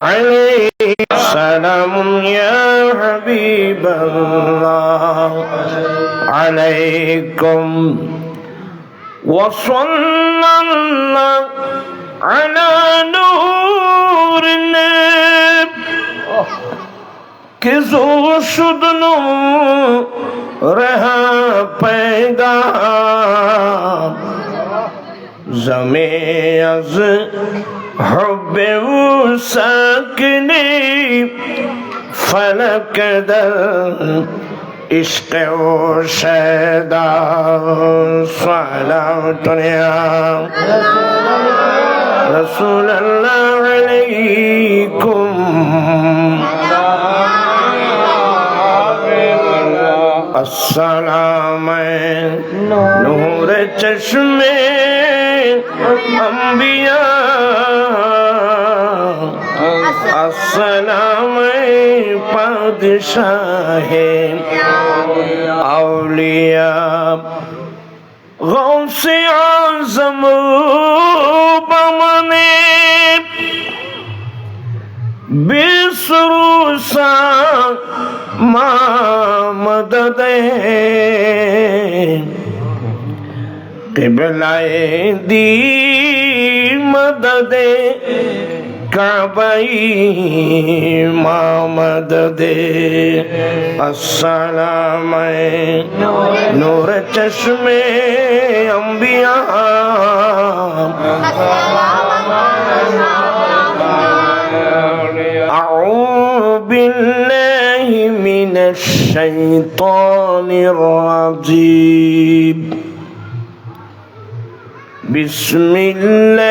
عليك السلام يا حبيب الله عليكم وصلى الله على نور النبي किसो शुदनो रहा पैदा जमे अज हुब्बे सकने फलक दर इश्क़ ओ शैदा सलातुया रसूल अल्लाह अलैकुम अस्सलाम नूर चश्मे अंबिया अस्सलाम पादशाहे औलिया गौसे आज़म बमने बिसरूसा मददे क़िबलाए दी मददे काबाई मददे अस्सलाम नूर चश्मे अंबिया अऊज़ु बिल्लाहि मिनश शैतानिर रजीम बिस्मिल्लाहिर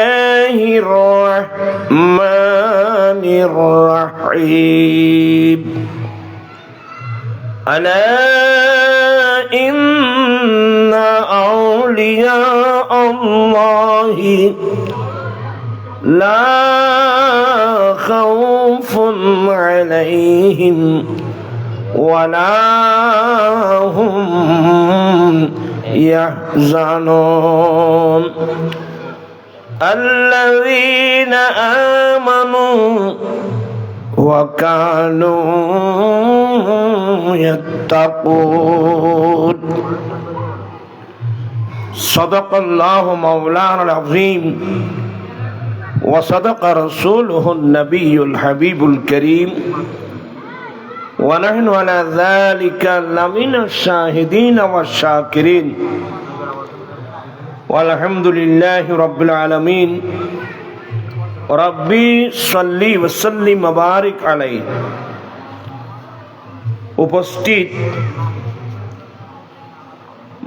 रहमानिर रहीम अला इन्ना औलिया अल्लाहि ला खौफुन अलैहिम वला हुम यहज़नून الذين آمنوا وكانوا يتقون صدق الله مولانا العظيم وصدق رسوله النبي الحبيب الكريم ونحن على ذلك لمن الشاهدين والشاكرين والحمد لله رب العالمين ربي صلي وسلم وبارك عليه উপস্থিত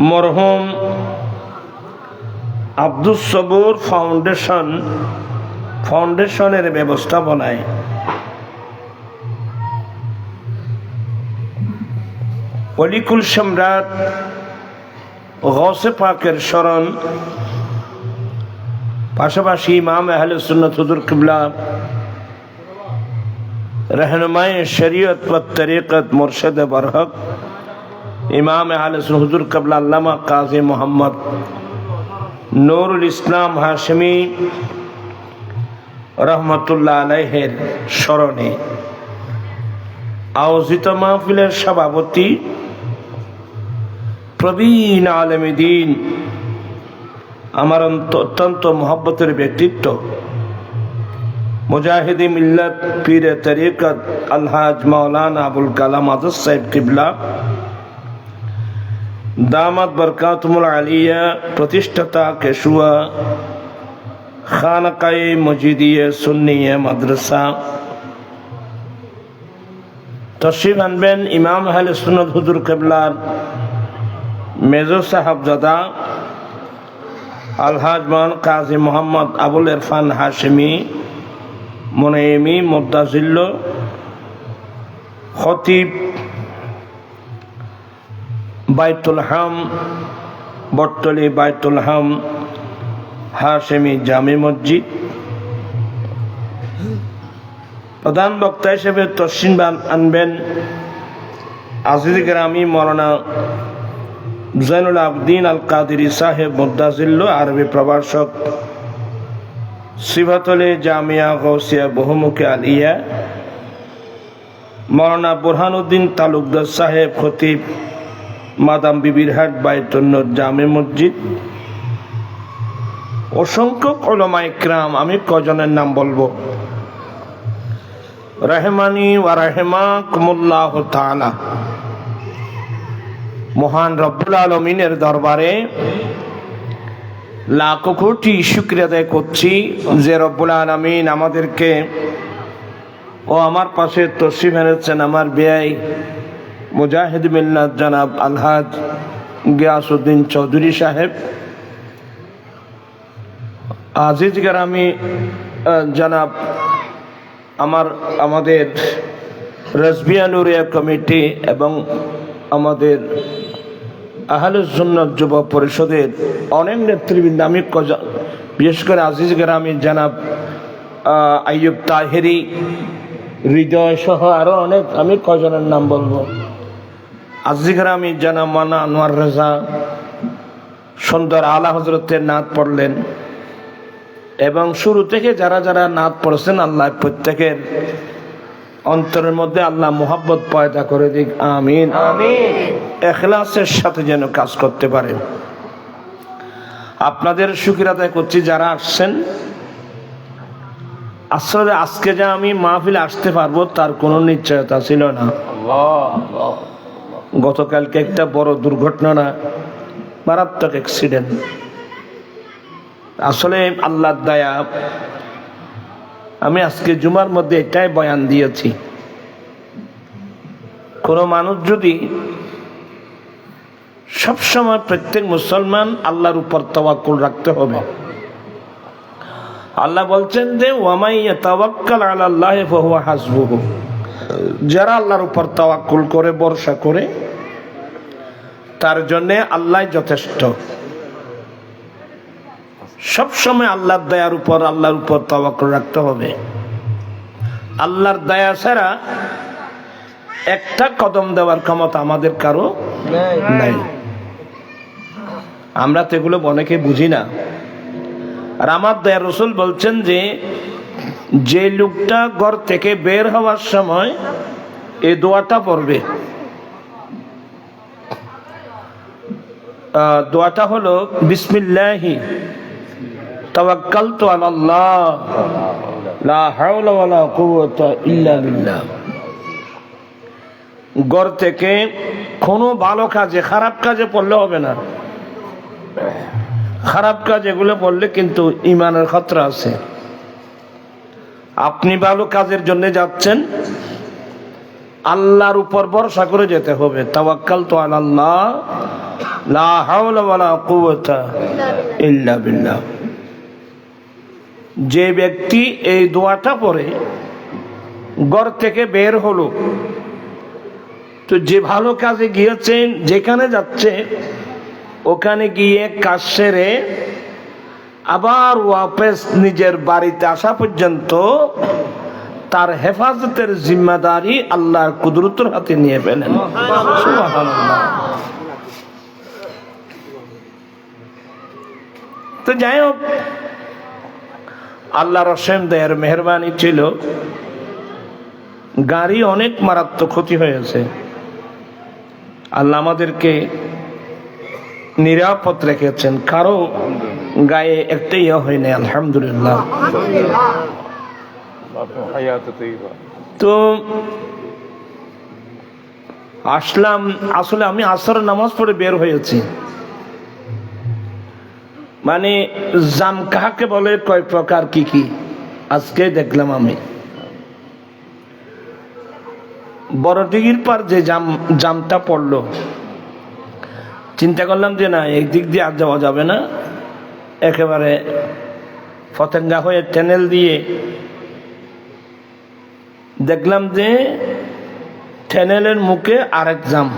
মরহুম আব্দুস সবুর ফাউন্ডেশনের ব্যবস্থাপনায় অলিকুল সম্রাট গৌসে পাকের শরণ পাশাপাশি ইমাম আহলে সুন্নাত হুজুর কিবলা रहनुमाए शरीयत व तरीक़त मुर्शिद बरहक इमाम अहले सुन्नत हुजूर क़िबला अल्लामा काज़ी मोहम्मद नूरुल इस्लाम हाशिमी रहमतुल्लाह अलैहिर स्मरणे आयोजित महफिलेर सभापति प्रवीण आलेम दीन আমার অত্যন্ত মহব্বতের ব্যক্তিত্ব মুজাহিদি মিল্লাত পীরে তরিকত আলহাজ মাওলানা আবুল কালাম আজাদ সাহেব কিবলা দামাত বরকাতুল আলিয়া প্রতিষ্ঠাতা কেশুয়া খানকায়ে মজিদিয়ে সুন্নিয়ে মাদ্রাসা তশরিফ আনবেন ইমাম আহলে সুন্নাত হুজুর কিবলার মেজো সাহেবজাদা আলহাজ মান কাজী মোহাম্মদ আবুল ইরফান হাশিমি মুনাইমি মুদাজিল্ল খতিব বাইতুল হাম বটতলী বাইতুল হাম হাশিমি জামে মসজিদ প্রধান বক্তা হিসেবে তশরিফ আনবেন আজিজ গ্রামী মৌলানা জৈনুল আবদিন আল কাদেরী সাহেব মুদাজিল্ল আরবি প্রভাষক সিভাতলে জামিয়া গৌসিয়া বহুমুখী আলিয়া মৌলানা বুরহানুদ্দিন তালুকদার সাহেব খতিব মাদাম বিবিরহাট বাইতুন্নুর জামে মসজিদ, অসংখ্য উলামা ইকরাম, আমি কজনের নাম বলবো, রাহমানি ওয়া রাহিমাকুমুল্লাহ তাআলা। মহান রব্বুল আলামিনের দরবারে লাখ কোটি শুকরিয়া আদায় করছি যে রব্বুল আলামিন আমাদেরকে ও আমার পাশে তশরিফ এনেছেন আমার বেয়াই মুজাহিদ মিল্লাত জনাব আলহাজ গিয়াসউদ্দিন চৌধুরী সাহেব, আজিজ গ্রামী জনাব আমাদের রাজবিয়া নুরিয়া কমিটি এবং আমাদের আহলুস সুন্নাত যুব পরিষদের অনেক নেতৃবৃন্দ, আমি বিশেষ করে আজিজ গ্রামী জনাব আইয়ুব তাহেরি, হৃদয় সহ আরো অনেক, আমি কজনের নাম বলবো, আজিজ গ্রামী জনাব মানা আনোয়ার রেজা সুন্দর আলা হজরতের নাত পড়লেন এবং শুরু থেকে যারা যারা নাত পড়ছেন আল্লাহ প্রত্যেকের অন্তরের মধ্যে আল্লাহ মোহাব্বত পয়দা করে দিক, আমিন আমিন। ইখলাসের সাথে যেন কাজ করতে পারেন। আপনাদের শুকরিয়া আদায় করছি যারা আসছেন। আসলে আজকে যে আমি মাহফিলে আসতে পারবো তার কোনো নিশ্চয়তা ছিল না। গতকালকে একটা বড় দুর্ঘটনা, মারাত্মক অ্যাক্সিডেন্ট। আসলে আল্লাহর দয়া, আমি আজকে জুমার মধ্যে এটাই বয়ান দিয়েছি, কোন মানুষ যদি সবসময়, প্রত্যেক মুসলমান আল্লাহর উপর তাওয়াক্কুল রাখতে হবে। আল্লাহ বলছেন যে ওয়ামাই ইয়াতাওয়াক্কাল আলাল্লাহি ফাহুয়া হাসবুহু, যারা আল্লাহর উপর তাওয়াক্কুল করে, ভরসা করে, তার জন্য আল্লাহ যথেষ্ট। সবসময় আল্লাহর দয়ার উপর, আল্লাহর উপর তাওয়াক্কুল রাখতে হবে। আল্লাহর দয়া ছাড়া একটা কদম দেওয়ার ক্ষমতা আমাদের কারো নাই। আমরা তো এগুলো অনেকে বুঝি না। আর আমার দয়া রাসূল বলছেন যে লোকটা ঘর থেকে বের হওয়ার সময় এই দোয়াটা পড়বে, দোয়াটা হলো বিসমিল্লাহি তাওয়াক্কালতু আলাল্লাহ লা হাওলা ওয়ালা কুওয়াতা ইল্লা বিল্লাহ। ঘর থেকে কোনো ভালো কাজে, খারাপ কাজে পড়লে হবে না। খারাপ কাজ এগুলো পড়লে কিন্তু ঈমানের খতরা আছে। আপনি ভালো কাজের জন্য যাচ্ছেন, আল্লাহর উপর ভরসা করে যেতে হবে। তাওয়াক্কালতু আলাল্লাহ লা হাওলা ওয়ালা কুওয়াতা ইল্লা বিল্লাহ। যে ব্যক্তি এই দোয়াটা পড়ে ঘর থেকে বের হলো, তো যে ভালো কাজে গিয়েছেন, যেখানে যাচ্ছে ওখানে গিয়ে কাজ সেরে আবার ওয়াপস নিজের বাড়িতে আসা পর্যন্ত তার হেফাজতের জিম্মাদারি আল্লাহর কুদরতের হাতে নিয়ে ফেলেন। সুবহানাল্লাহ। তো যাই হোক, আল্লাহর অসীম দয়ার মেহেরবানি ছিল, গাড়ি অনেক মারাত্মক ক্ষতি হয়েছে। আল্লাহ আমাদেরকে নিরাপদ রেখেছেন, কারো গায়ে একটা ইয়ে হয়নি, আলহামদুলিল্লাহ। তো আসলাম, আসলে আমি আসরের নামাজ পড়ে বের হয়েছি। মানে জাম কাহাকে বলে, কয় প্রকার, কি কি আজকে দেখলাম আমি। বড়দিঘির পার যে জামটা পড়লো, চিন্তা করলাম যে না, এই দিক দিয়ে আর যাওয়া যাবে না, একেবারে ফতেঙ্গা হয়ে টানেল দিয়ে। দেখলাম যে টানেলের মুখে আরেক জাম।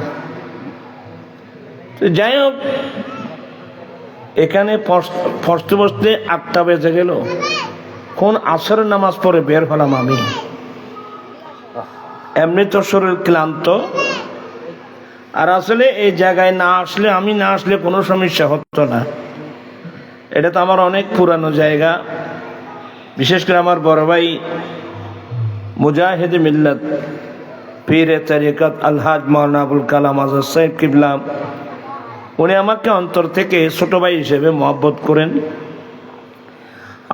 যাই হোক, এখানে পৌঁছতে পৌঁছতে 8টা বেজে গেল। কোন আসরের নামাজ পড়ে বের হলাম আমি। এমনি তো শরীর ক্লান্ত, আর আসলে এই জায়গায় না আসলে, আমি না আসলে কোনো সমস্যা হতো না। এটা তো আমার অনেক পুরানো জায়গা, বিশেষ করে আমার বড় ভাই মুজাহিদ মিল্লাত পীরে তরিকত আলহাজ মাওলানা আবুল কালাম আজাদ সাহেব কিবলা, উনি আমাকে অন্তর থেকে ছোট ভাই হিসেবে মহব্বত করেন।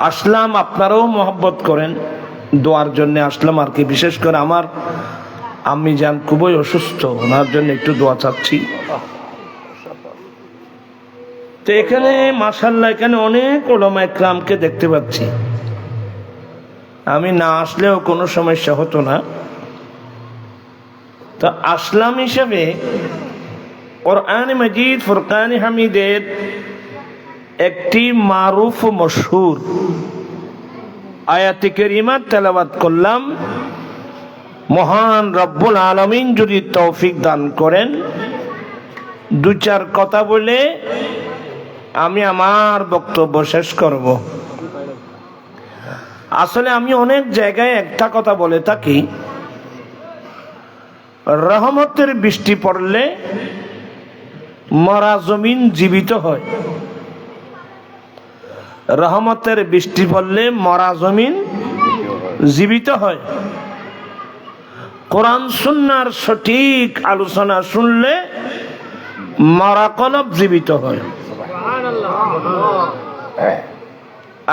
আসলাম, আপনারাও মহব্বত করেন, দোয়ার জন্য আসলাম আর কি। বিশেষ করে আমার আম্মি জান খুবই অসুস্থ, ওনার জন্য একটু দোয়া চাচ্ছি। তো এখানে মাশাআল্লাহ এখানে অনেক উলামা ইকরামকে দেখতে পাচ্ছি। আমি না আসলেও কোনো সমস্যা হতো না। তো আসলাম হিসেবে কোরআন মাজিদ ফুরকান হামিদের একটি মারুফ মশহুর আয়াতে কারিমা তেলাওয়াত করলাম। মহান রব্বুল আলামিন যদি তৌফিক দান করেন, দু চার কথা বলে আমি আমার বক্তব্য শেষ করব। আসলে আমি অনেক জায়গায় একটা কথা বলে থাকি, রহমতের বৃষ্টি পড়লে মরা জমিন জীবিত হয়। রহমতের বৃষ্টি পড়লে মরা জমিন জীবিত হয়। কোরআন সুন্নাহর সঠিক আলোচনা শুনলে মরা কলব জীবিত হয়।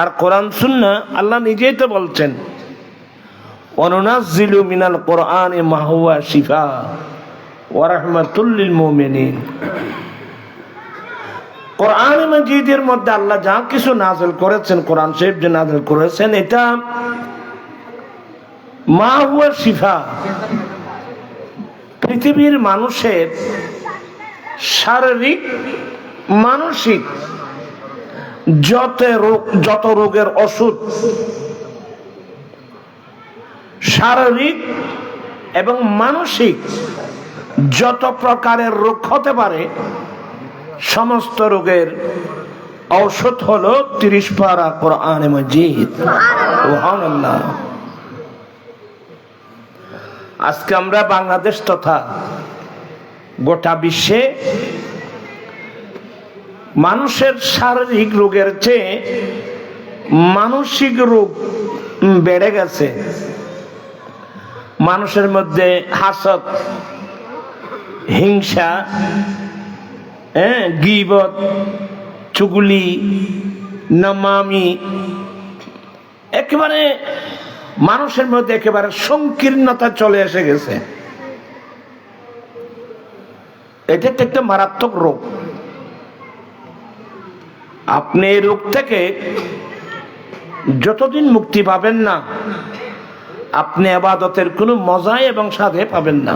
আর কোরআন সুন্নাহ আল্লাহ নিজেই তো বলছেন, ওয়ানুনাজ্জিলু মিনাল কোরআনি মা হুয়া শিফা ওয়া রাহমাতুল লিল মুমিনিন। কোরআন মাজিদের মধ্যে আল্লাহ যা কিছু নাযিল করেছেন, কোরআন শরীফ যে নাযিল করেছেন, এটা মা হুয়া শিফা, পৃথিবীর মানুষের শারীরিক মানসিক যত রোগের ওষুধ, শারীরিক এবং মানসিক যত প্রকারের রোগ হতে পারে, সমস্ত রোগের ঔষধ হলো 30 পারা কোরআন মাজিদ। সুবহানাল্লাহ। আজকে আমরা বাংলাদেশ তথা গোটা বিশ্বে মানুষের শারীরিক রোগের চেয়ে মানসিক রোগ বেড়ে গেছে। মানুষের মধ্যে হাসদ, হিংসা, গীবত, চুগলি, নামামি, একেবারে মানুষের মধ্যে একেবারে সংকীর্ণতা চলে এসে গেছে। এটা একটা মারাত্মক রোগ। আপনি এই রোগ থেকে যতদিন মুক্তি পাবেন না, আপনি ইবাদতের কোনো মজা এবং স্বাদে পাবেন না।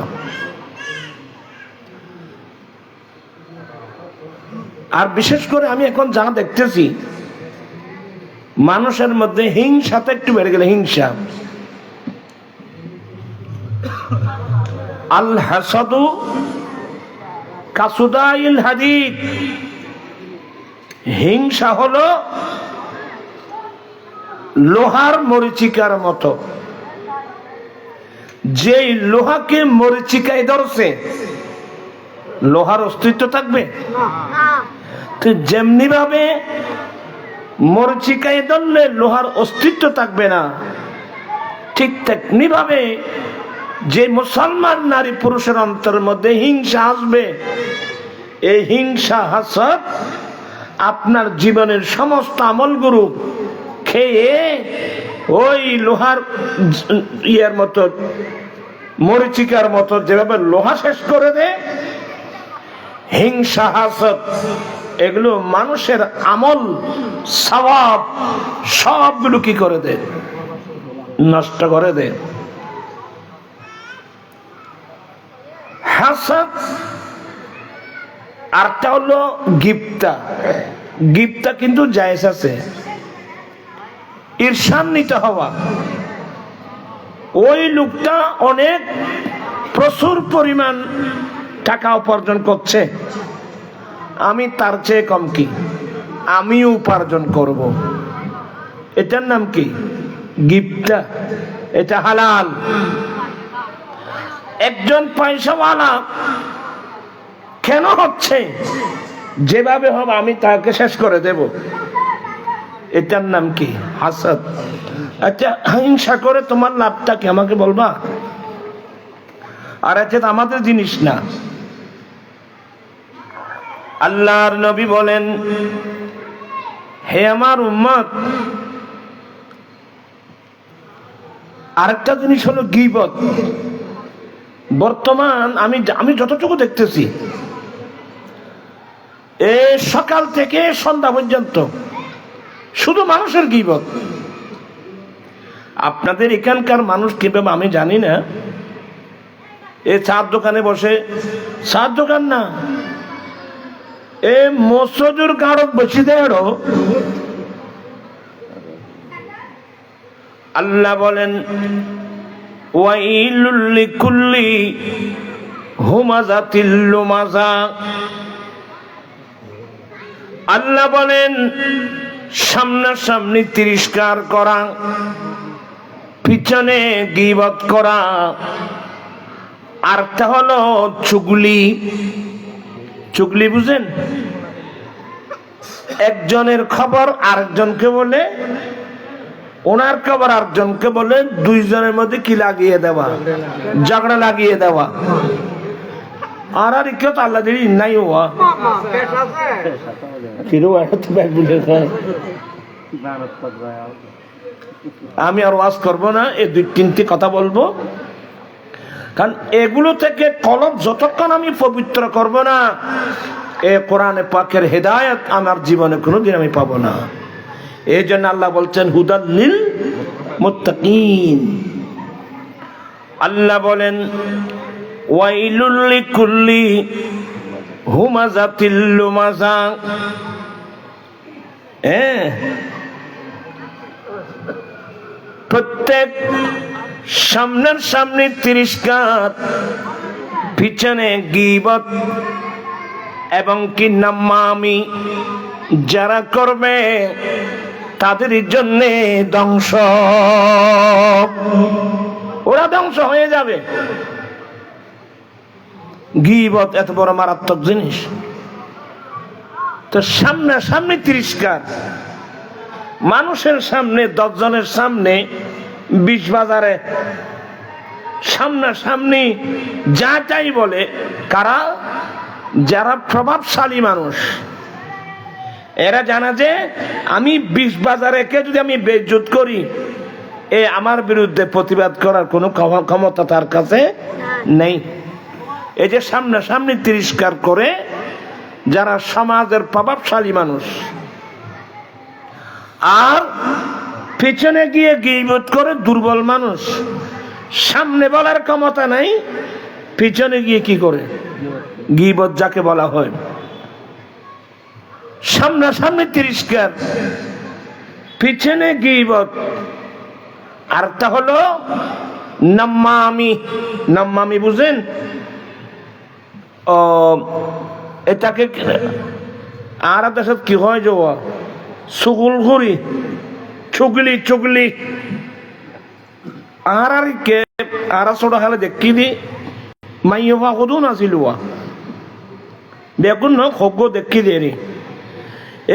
আর বিশেষ করে আমি এখন যা দেখতেছি, মানুষের মধ্যে হিংসাটা একটু বেড়ে গেলে, হিংসা। আল হাসাদু কাসুদাইল হাদিদ, হিংসা হলো লোহার মরিচিকার মতো। যে লোহাকে মরিচিকায় ধরছে, লোহার অস্তিত্ব থাকবে? তো যেমনি ভাবে মরিচিকায় ধরলে লোহার অস্তিত্ব থাকবে না, ঠিক তেমনি ভাবে যে মুসলমান নারী পুরুষের অন্তরের মধ্যে হিংসা আসবে, এই হিংসা হাসদ আপনার জীবনের সমস্ত আমলগুলো খেয়ে ওই লোহার ইয়ের মতো, মরিচিকার মতো যেভাবে লোহা শেষ করে দেয়, হিংসা হাসদ এগুলো মানুষের আমল সওয়াব সবগুলো কি করে দেয়? নষ্ট করে দেয়। হাসদ আরটা হলো গিবতা। গিবতা কিন্তু জায়েজ আছে। ঈর্ষান্বিত হওয়া, ওই লোকটা অনেক প্রচুর পরিমাণ টাকা উপার্জন করছে, আমি তার চেয়ে কম কি, আমিও উপার্জন করব, এটার নাম কি? গিবতা। এটা হালাল। একজন পয়সাওয়ালা কেন হচ্ছে? যেভাবে হবে আমি তাকে শেষ করে দেব, এটার নাম কি? হাসাদ। আচ্ছা, হিংসা করে তোমার লাভটা কি আমাকে বলবা? আর এটা আমাদের জিনিস না। আল্লাহর নবী বলেন, হে আমার উম্মত, আরেকটা জিনিস হলো গীবত। বর্তমান আমি যতটুকু দেখতেছি, সকাল থেকে সন্ধ্যা পর্যন্ত শুধু মানুষের গীবত। আপনাদের এখানকার মানুষ কিভাবে আমি জানি না, এ চার দোকানে বসে, চার দোকান না, এ মসজুর গাড়ক বসে দেয়। আল্লাহ বলেন, ওয়াইলুল লিকুল্লি হুমাযাতিল লুমাযা। আল্লাহ বলেন, সামনাসামনি তিরস্কার করা, পিছনে গীবত করা, আরটা হলো চুগলি। চুগলি বুঝেন? একজনের খবর আরেকজনকে বলে, ওনার খবর আরেকজনকে বলে, দুইজনের মধ্যে কি লাগিয়ে দেওয়া? ঝগড়া লাগিয়ে দেওয়া। আর কেউ তো আল্লাহ দিদি নাই হওয়া। আমি আর ওয়াজ করবো না, এই দুই তিনটি কথা বলবো, কারণ এগুলো থেকে কলব যতক্ষণ আমি পবিত্র করব না, এ কোরআনে পাকের হেদায়েত আমার জীবনে কোনোদিন আমি পাবো না। এই জন্য আল্লাহ বলছেন, হুদাল লিল মুত্তাকিন। আল্লাহ বলেন, ওয়াইলুল লিকুল্লি হুমাযাতিল লুমাযা। প্রত্যেক সামনের সামনে তিরস্কার, পিছনে গীবত এবং কি নামামি যারা করবে তাদের জন্য ধ্বংস, ওরা ধ্বংস হয়ে যাবে। গীবত এত বড় মারাত্মক জিনিস। তো সামনে সামনে তিরস্কার, মানুষের সামনে, 10 জনের সামনে, 20 বাজারে সামনাসামনি যাটাই বলে কারা? যারা প্রভাবশালী মানুষ। এরা জানা যে আমি 20 বাজারে কে যদি আমি বেইজ্জত করি, আমার বিরুদ্ধে প্রতিবাদ করার কোনো ক্ষমতা তার কাছে নেই। এই যে সামনাসামনি তিরস্কার করে যারা সমাজের প্রভাবশালী মানুষ, আর পিছনে গিয়ে গীবত করে দুর্বল মানুষ। সামনে বলার ক্ষমতা নাই, পিছনে গিয়ে কি করে গীবত যাকে বলা হয়। সামনাসামনি তিরস্কার, পিছনে গীবত, আর তা হলো নাম্মামি। নাম্মামি বুঝেন? এটাকে আর দেশে কি হয় যে চুগলখড়ি, চুগলি চুগলি। আর কে আর ছোট খালে দেখি দি মাইয়া কদু নাছিল বেগুন খগ্গ দেখি দিয়ে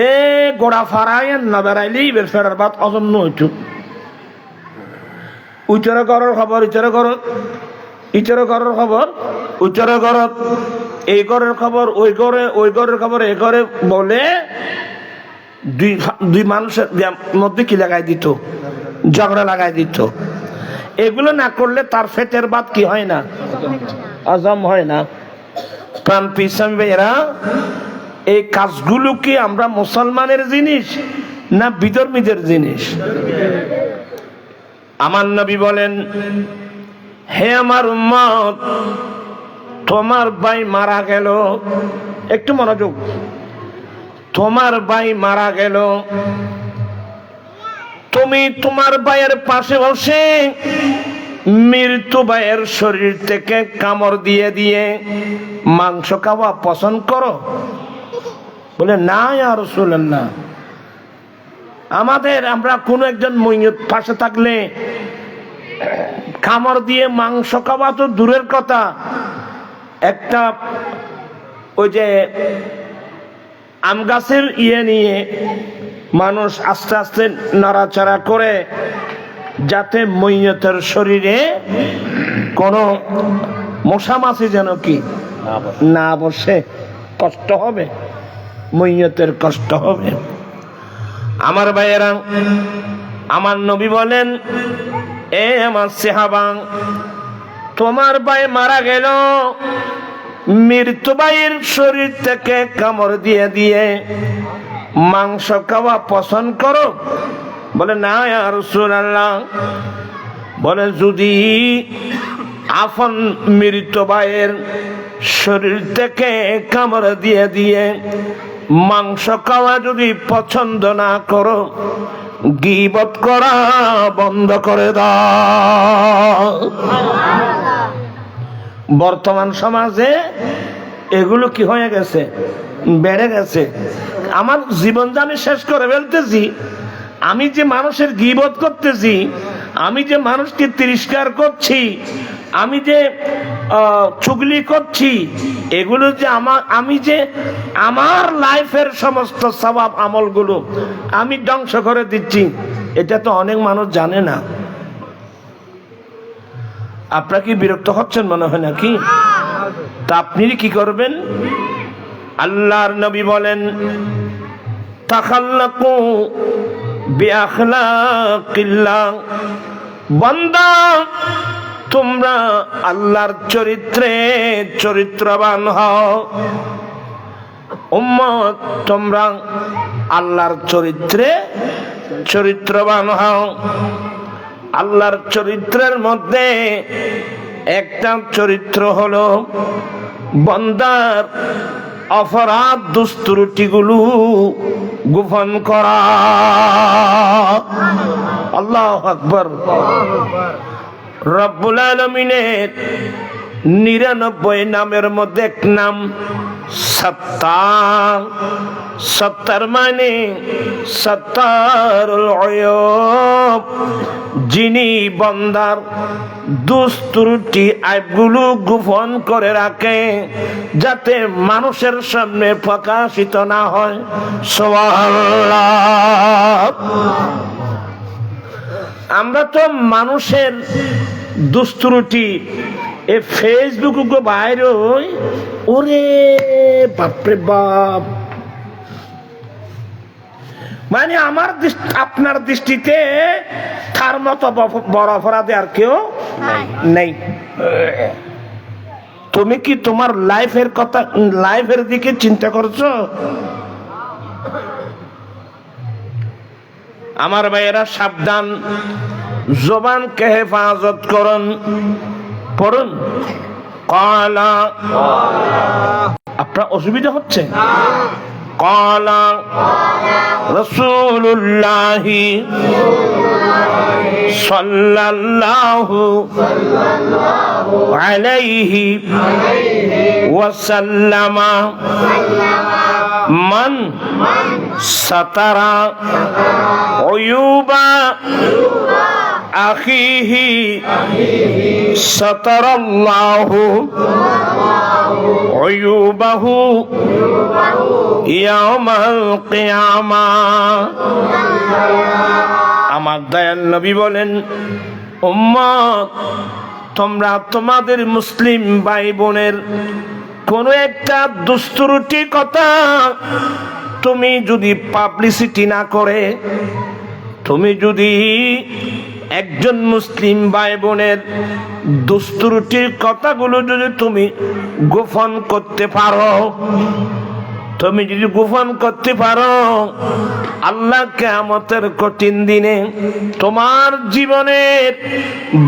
এ গোড়া ফারাই না বেড়াইলি বের ফেরার বাদ অজন্য হইতো। উচ্চার করার খবর ইচারে ঘরত, ইচারে ঘরের খবর উচ্চারে ঘরত, এই ঘরের খবর ওই ঘরে, ওই ঘরের খবর এই ঘরে বলে দুই মানুষের মধ্যে কি লাগাই দিত? ঝগড়া লাগাই দিত। এগুলো না করলে তার ফেটের বাদ কি হয় না? হজম হয় না। প্রাণ পিসাম ভাইয়েরা, এই কাজগুলো কি আমরা মুসলমানের জিনিস না বিধর্মীদের জিনিস? আমার নবী বলেন, হে আমার উম্মত, তোমার ভাই মারা গেল, একটু মনোযোগ, তোমার ভাই মারা গেল, তুমি তোমার ভাইয়ের পাশে বসে মৃত্যু ভাইয়ের শরীর থেকে কামড় দিয়ে দিয়ে মাংস খাওয়া পছন্দ করো? বলে না ইয়া রাসূলুল্লাহ, আমরা কোনো একজন মইয়ত পাশে থাকলে কামড় দিয়ে মাংস খাওয়া তো দূরের কথা, একটা ওই যে আম গাছের নিয়ে মানুষ আস্তে আস্তে নড়াচড়া করে যাতে মইয়তের শরীরে কোনো মশা মাছি যেন কি না বসে, কষ্ট হবে, মইয়তের কষ্ট হবে। আমার ভাইয়েরা, আমার নবী বলেন, এ আমার সাহাবা, তোমার ভাই মারা গেল, মৃত্যু ভাইয়ের শরীর থেকে কামড় দিয়ে দিয়ে মাংস খাওয়া পছন্দ করো? বলে না ইয়া রাসূলুল্লাহ। বলে যদি আপন মৃত ভাইয়ের শরীর থেকে কামড় দিয়ে দিয়ে মাংস খাওয়া যদি পছন্দ না করো, গীবত করা বন্ধ করে দাও। বর্তমান সমাজে এগুলো কি হয়ে গেছে, বেড়ে গেছে। আমার জীবন যে আমি শেষ করে ফেলতেছি, আমি যে মানুষের গীবত করতেছি, আমি যে মানুষকে তিরস্কার করছি, আমি যে চুগলি করছি, এগুলো যে আমি যে আমার লাইফের সমস্ত সওয়াব আমলগুলো আমি ধ্বংস করে দিচ্ছি, এটা তো অনেক মানুষ জানে না। আপনারা কি বিরক্ত হচ্ছেন মনে হয় নাকি? তা আপনি কি করবেন? আল্লাহর নবী বলেন, তাখাল্লাকু বিআখলাকিল্লাহ, বান্দা তোমরা আল্লাহর চরিত্রে চরিত্রবান হও। উম্মত তোমরা আল্লাহর চরিত্রে চরিত্রবান হও। আল্লাহর চরিত্রের মধ্যে একটা চরিত্র হলো বান্দার অপরাধ দুস্ত্রুটিগুলো গোপন করা। আল্লাহু আকবার। রব্বুল আলামিনের 99 নামের মধ্যে এক নাম সত্তার। সত্তার মানে সত্তারুল উয়ুব, যিনি বান্দার দুস্ত্রুটি আইবগুলো গোপন করে রাখে যাতে মানুষের সামনে প্রকাশিত না হয়। সুবহানাল্লাহ। আমরা তো মানুষের দুস্ত্রুটি এ ফেসবুকে বাইরে, ওরে বাপরে বাপ, মানে আমার আপনার দৃষ্টিতে তার মতো বড় অপরাধী আর কেউ নেই। তুমি কি তোমার লাইফের কথা, লাইফের দিকে চিন্তা করছো? আমার ভাইয়েরা সাবধান, জবানকে হেফাজত করুন। পড়ুন কালা। আপনার অসুবিধা হচ্ছে? কালা রাসূলুল্লাহি সাল্লাল্লাহু আলাইহি ওয়াসাল্লাম, মান সাতারা উয়ুবা আখিহি সাতারাল্লাহু উয়ুবাহু ইয়াউমাল কিয়ামাহ। আমার দয়াল নবী বলেন, উম্মত তোমরা তোমাদের মুসলিম ভাই বোনের কোন একটা দুস্ত্রুটি কথা তুমি যদি পাবলিসিটি না করে, তুমি যদি একজন মুসলিম ভাই বোনের দুস্ত্রুটির কথাগুলো যদি তুমি গোপন করতে পারো, তুমি যদি গোপন করতে পারো, আল্লাহ কিয়ামতের কঠিন দিনে তোমার জীবনের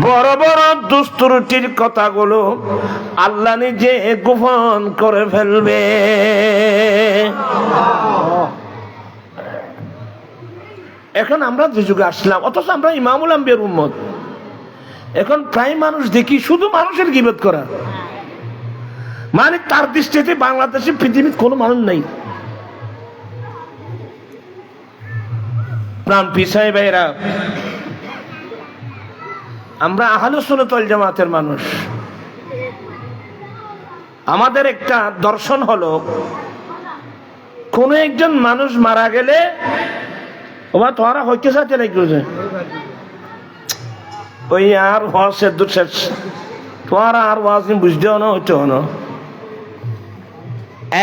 বড় বড় দুস্ত্রুটির কথাগুলো আল্লাহ নিজে গোপন করে ফেলবে। এখন আমরা যে যুগে আসলাম, অথচ আমরা ইমামুল আম্বিয়ার উম্মত, এখন প্রায় মানুষ দেখি শুধু মানুষের গীবত করা, মানে তার দৃষ্টিতে বাংলাদেশে পৃথিবীর কোনো মানুষ নেই। প্রাণ পিছাই ভাইরা, আমরা আহলে সুন্নাত ওয়াল জামাতের মানুষ। আমাদের একটা দর্শন হলো, কোন একজন মানুষ মারা গেলে ওবা তোরা হইতে চাইতে নাকি ওই আর ওয়াজ দূর শেষ তোরা আর ওয়াজ বুঝতেও না হইতেও না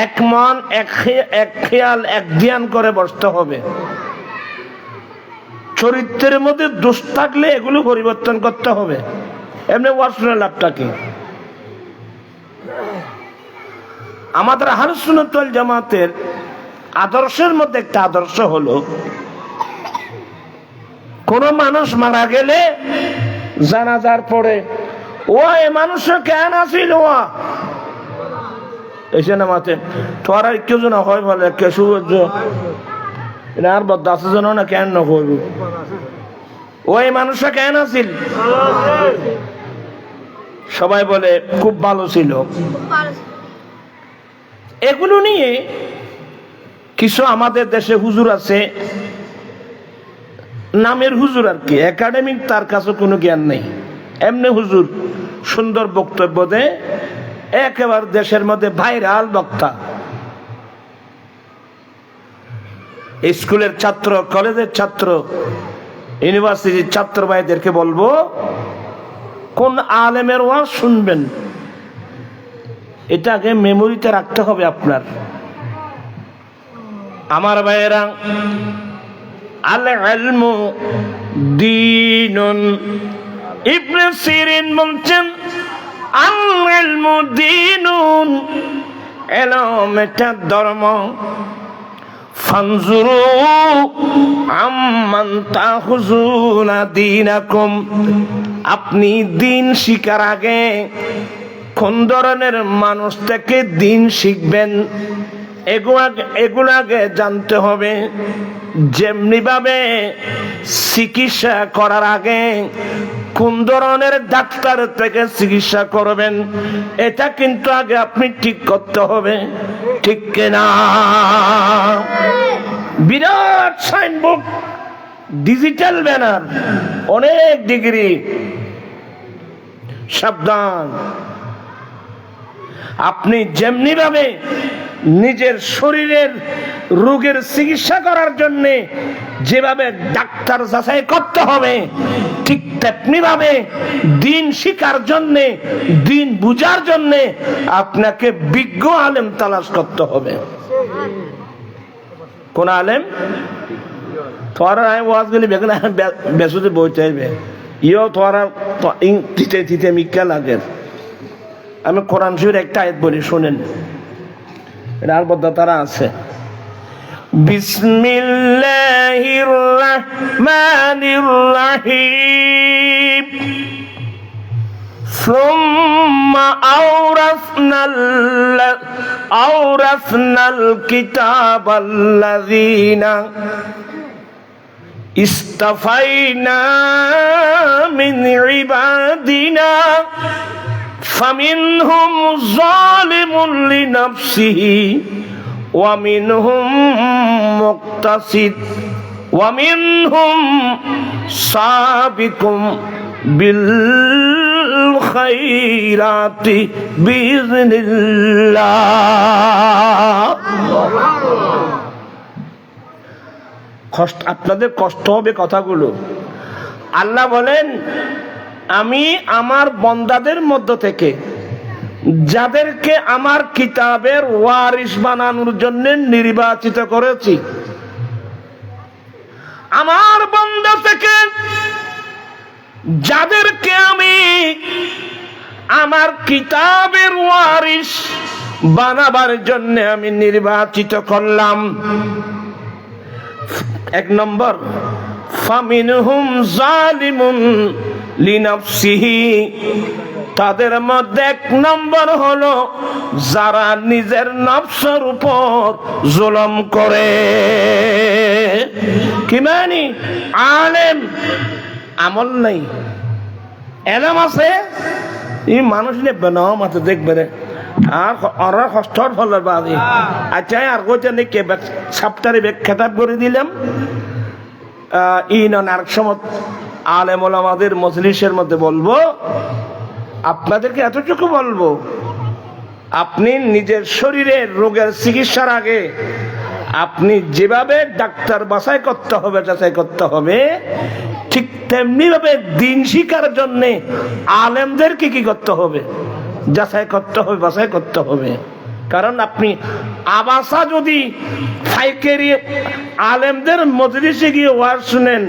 এক মন এক খেয়াল এক ধ্যান করে বসতে হবে। চরিত্রের মধ্যে দোষ থাকলে এগুলো পরিবর্তন করতে হবে। এমনি ওয়াজ শুনে লাভটা কি? আমাদের আহলুস সুন্নাত ওয়াল জামাতের আদর্শের মধ্যে একটা আদর্শ হলো কোন মানুষ মারা গেলে জানাজার পরে ও এ মানুষ কেন আসিল এসে নামাতে তোরা কেউ জন হয় বলে কেশু আর বদ্ধ আছে জন না কেন নকইব ওই মানুষ কেন আসিল সবাই বলে খুব ভালো ছিল। এগুলো নিয়ে কিছু আমাদের দেশে হুজুর আছে, নামের হুজুর আর কি, একাডেমিক তার কাছে কোনো জ্ঞান নেই, এমনি হুজুর সুন্দর বক্তব্য দেয়, একেবারে দেশের মধ্যে ভাইরাল বক্তা। স্কুলের ছাত্র, কলেজের ছাত্র, ইউনিভার্সিটির ছাত্র ভাইদেরকে বলবো কোন আলেমের ওয়াজ শুনবেন এটা আগে মেমোরিতে রাখতে হবে আপনার। আমার ভাইয়েরা, আল ইলমু দীনুন, ইবনে সিরিন বলছেন আল ইলমু দীনুন, ইলম এটা ধর্ম। ফানজুরু আম্মান তাখুযুনা দীনাকুম, আপনি দিন শিখার আগে কোন ধরনের মানুষ থেকে দিন শিখবেন এগুলো আগে জানতে হবে। যেমনি ভাবে চিকিৎসা করার আগে কোন ধরনের ডাক্তার থেকে চিকিৎসা করবেন এটা কিন্তু আগে আপনি ঠিক করতে হবে, ঠিক কিনা? বিরাট সাইনবোর্ড, ডিজিটাল ব্যানার, অনেক ডিগ্রি, সাবধান। আপনি যেমনি ভাবে নিজের শরীরের রোগের চিকিৎসা করার জন্য যেভাবে ডাক্তার যাচাই করতে হবে ঠিক তেমনি ভাবে দিন শিখার জন্য, দিন বুঝার জন্য আপনাকে বিজ্ঞ আলেম তালাশ করতে হবে। কোন আলেম? তোরা ওয়াজ গেলে বেসুতে বইতে আসবে ইও তোরা তিতে তিতে মিক্কা লাগে। আমি কোরআন শরীফের একটা আয়াত বলি, শোনেন, এর মধ্যে তারা আছে। বিসমিল্লাহির রাহমানির রাহিম, সুম্মা আওরাসনাল কিতাবাল্লাযীনা ইসতাফাইনা মিন ইবাদিনা ফামিনহুম যালিমুন লিনাফসিহি ওয়া মিনহুম মুকতাসিদ ওয়া মিনহুম সাবিকুম বিল খায়রাতি বিইজনিল্লাহ। আপনাদের কষ্ট হবে কথাগুলো। আল্লাহ বলেন, আমি আমার বন্দাদের মধ্য থেকে যাদেরকে আমার কিতাবের ওয়ারিস বানানোর জন্য নির্বাচিত করেছি, আমার বন্দা থেকে যাদেরকে আমি আমার কিতাবের ওয়ারিস বানাবার জন্য আমি নির্বাচিত করলাম। এক নম্বর, ফামিনহুম যালিমুন লিনাফসিহি, তাদের মধ্যে এক নম্বর হলো যারা নিজের নফসের উপর জুলুম করে। কি মানে? আলেম আমল নাই, এলাম আছে, এই মানুষ নেবে না মাথা দেখবে রে আর ওরা কষ্টর ফলের বাদে। আচ্ছা, আর কোথায় নেই কে সাপ্তাহে খেতাব করে দিলাম ইন আর সময় আলেম ওলামাদের মজলিসের মধ্যে বলবো, আপনাদেরকে এতটুকু বলবো, আপনি নিজের শরীরের রোগের চিকিৎসার আগে আপনি যেভাবে ডাক্তার বাছাই করতে হবে ঠিক তেমনি ভাবে দিন শিক্ষার জন্য আলেমদেরকে কি করতে হবে, বাছাই করতে হবে। কারণ আপনি আবাসা যদি ফাইকারি আলেমদের মজলিসে গিয়ে ওয়াজ শুনেন,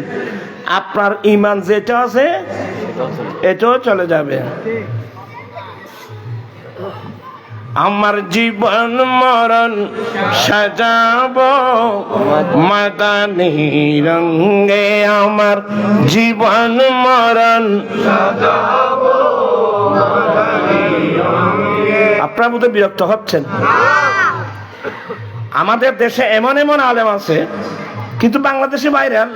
আপনার ঈমান যেটা আছে এটাও চলে যাবে। আমার জীবন মরণ সাজাবো মাদানী রঙে, আমার জীবন মরণ সাজাবো। আপনার মধ্যে বিরক্ত হচ্ছেন? আমাদের দেশে এমন এমন আলেম আছে কিন্তু বাংলাদেশে ভাইরাল,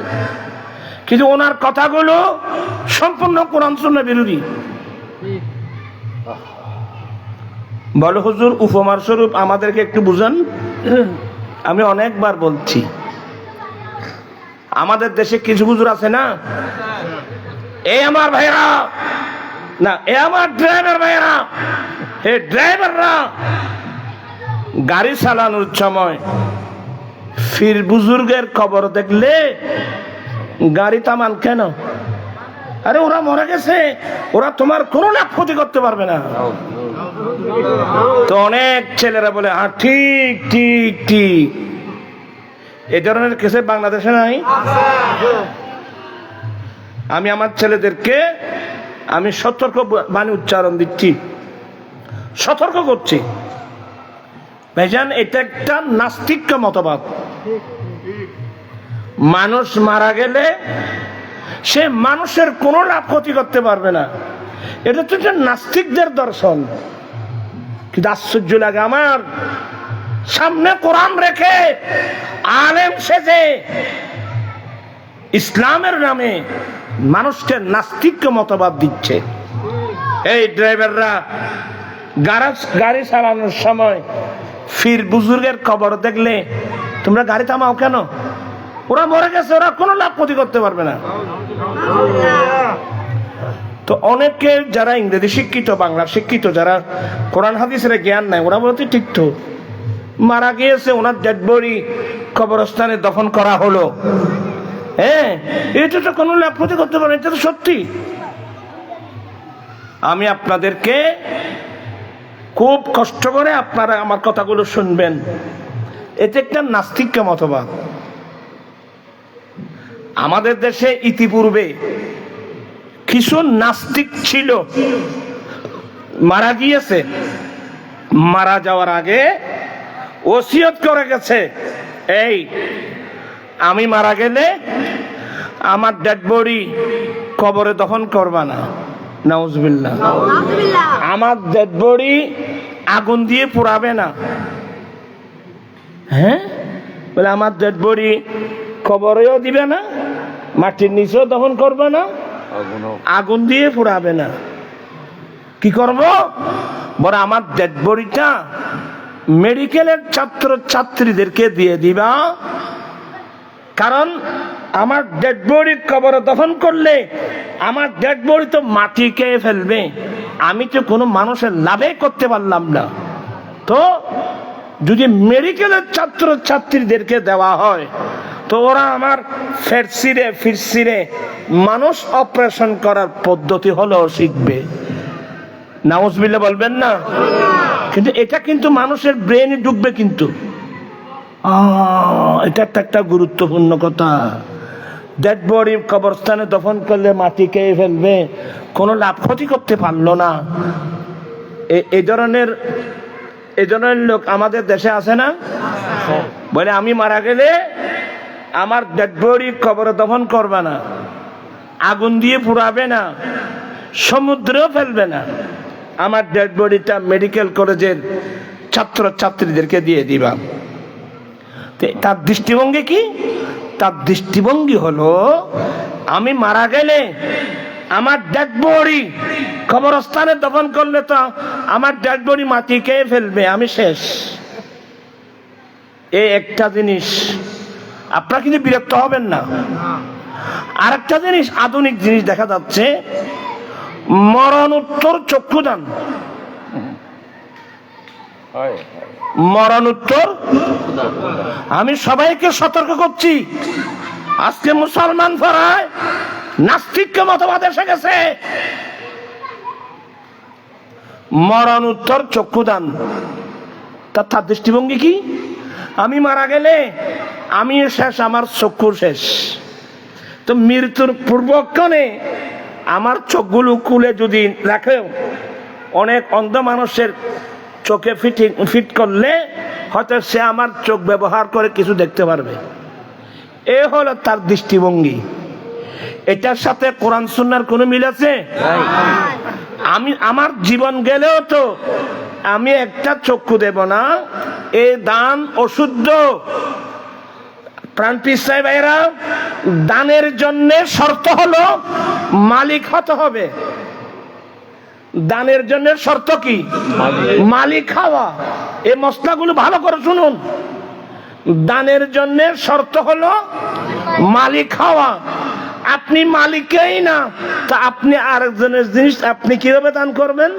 কিন্তু ওনার কথাগুলো সম্পূর্ণ কোরআন সুন্নাহ বিরোধী। বলো হুজুর, উপমার স্বরূপ আমাদেরকে একটু বুঝান। আমি অনেকবার বলছি, আমাদের দেশে কিছু হুজুর আছে না, এই আমার ভাইরা না, এ আমার ড্রাইভার ভাইরা, এই ড্রাইভাররা গাড়ি চালানোর সময় ফির বুজুর্গের কবর দেখলে গাড়ি থামান কেন? আরে ওরা মরে গেছে, ওরা তোমার কোনো লাভ ক্ষতি করতে পারবে না। তো অনেক ছেলেরা বলে হ্যাঁ ঠিক ঠিক ঠিক, এই ধরনের কেসে বাংলাদেশে নাই। আমি আমার ছেলেদেরকে আমি সতর্ক বাণী উচ্চারণ দিচ্ছি, সতর্ক করছি, ভাইজান এটা একটা নাস্তিক মতবাদ। মানুষ মারা গেলে সে মানুষের কোনো লাভ ক্ষতি করতে পারবে না, এটা তো নাস্তিকদের দর্শন। কিন্তু আশ্চর্য লাগে, আমার সামনে কোরআন রেখে আলেম সেজে ইসলামের নামে মানুষকে নাস্তিক মতবাদ দিচ্ছে। এই ড্রাইভাররা গাড়ি চালানোর সময় ফির বুজুর্গের কবর দেখলে তোমরা গাড়ি থামাও কেন? ওরা মরে গেছে, ওরা কোনো লাভ ক্ষতি করতে পারবে না। তো অনেকে যারা ইংরেজি শিক্ষিত, বাংলা শিক্ষিত, যারা কোরআন হাদিসের জ্ঞান নাই, ওরা বলতে ঠিক তো, মারা গিয়েছে, ওনার ডেড বডি কবরস্থানে দফন করা হলো, হ্যাঁ এটা তো কোনো লাভ ক্ষতি করতে পারে, এটা তো সত্যি। আমি আপনাদেরকে খুব কষ্ট করে আপনারা আমার কথাগুলো শুনবেন, এটা একটা নাস্তিক মতবাদ। আমাদের দেশে ইতিপূর্বে কিছু নাস্তিক ছিল, মারা গিয়েছে, মারা যাওয়ার আগে ওসিয়ত করে গেছে, এই আমি মারা গেলে আমার ডেড বডি কবরে দফন করবা না, নাউজুবিল্লাহ, আমার ডেড বডি আগুন দিয়ে পোড়াবে না। হ্যাঁ বলে আমার ডেড বডি কবরেও দিবে না, মাটির নিচেও দফন করবে না, আগুন দিয়ে পোড়াবে না। কি করব? বলে আমার ডেড বডিটা মেডিকেলের ছাত্র ছাত্রীদেরকে দিয়ে দিবা, কারণ আমার ডেড বডি কবরে দফন করলে আমার ডেড বডি তো মাটি খেয়ে ফেলবে, আমি তো কোনো মানুষের লাভে করতে পারলাম না। তো যদি মেডিকেলের ছাত্র ছাত্রীদেরকে দেওয়া হয় তো ওরা আমার ফিরসিরে মানুষ অপারেশন করার পদ্ধতি হলেও শিখবে। নাউজুবিল্লাহ বলবেন না? কিন্তু এটা কিন্তু মানুষের ব্রেনে ঢুকবে, কিন্তু এটা একটা গুরুত্বপূর্ণ কথা। ডেড বডি কবরস্থানে দফন করলে মাটি খেয়ে ফেলবে, কোনো লাভ ক্ষতি করতে পারলো না, এই ধরনের লোক আমাদের দেশে আছে না? বলে আমি মারা গেলে আমার ডেড বডি কবরে দফন করবে না, আগুন দিয়ে পুড়াবে না, সমুদ্রেও ফেলবে না, আমার ডেড বডিটা মেডিকেল কলেজের ছাত্র ছাত্রীদেরকে দিয়ে দিবা। তার দৃষ্টিভঙ্গি কি? তার দৃষ্টিভঙ্গি হলো আমি মারা গেলে আমার ডেড বডি কবরস্থানে দফন করলে তো আমার ডেড বডি মাটি খেয়ে ফেলবে, আমি শেষ। এই একটা জিনিস, আপনারা কিন্তু বিরক্ত হবেন না। আরেকটা জিনিস, আধুনিক জিনিস দেখা যাচ্ছে, মরণোত্তর চক্ষুদান। মরণোত্তর। আমি সবাইকে সতর্ক করছি, আজকে মুসলমান পাড়ায় নাস্তিক্য মতবাদ এসে গেছে। মরণোত্তর চক্ষুদান, তার দৃষ্টিভঙ্গি কি? আমি মারা গেলে আমি শেষ, আমার চক্ষু শেষ। তো মৃত্যুর পূর্বক্ষণে আমার চোখগুলো খুলে যদি রাখে, অনেক অন্ধ মানুষের চোখে ফিট করলে হয়তো সে আমার চোখ ব্যবহার করে কিছু দেখতে পারবে। এ হলো তার দৃষ্টিভঙ্গি। এটার সাথে কোরআন সুন্নাহর কোনো মিল আছে? আমি আমার জীবন গেলেও তো আমি একটা চক্ষু দেব না, এ দান অশুদ্ধ। প্রাণপ্রিয় সাহেব ভাইরা, দানের জন্য শর্ত হলো মালিক হতে হবে। দানের জন্য শর্ত কি? মালিক হওয়া। এই মশলাগুলো ভালো করে শুনুন। দানের জন্য শর্ত হলো মালিক হওয়া। আপনি মালিকই না, তা আপনি আরেকজনের জিনিস আপনি কিভাবে দান করবেন?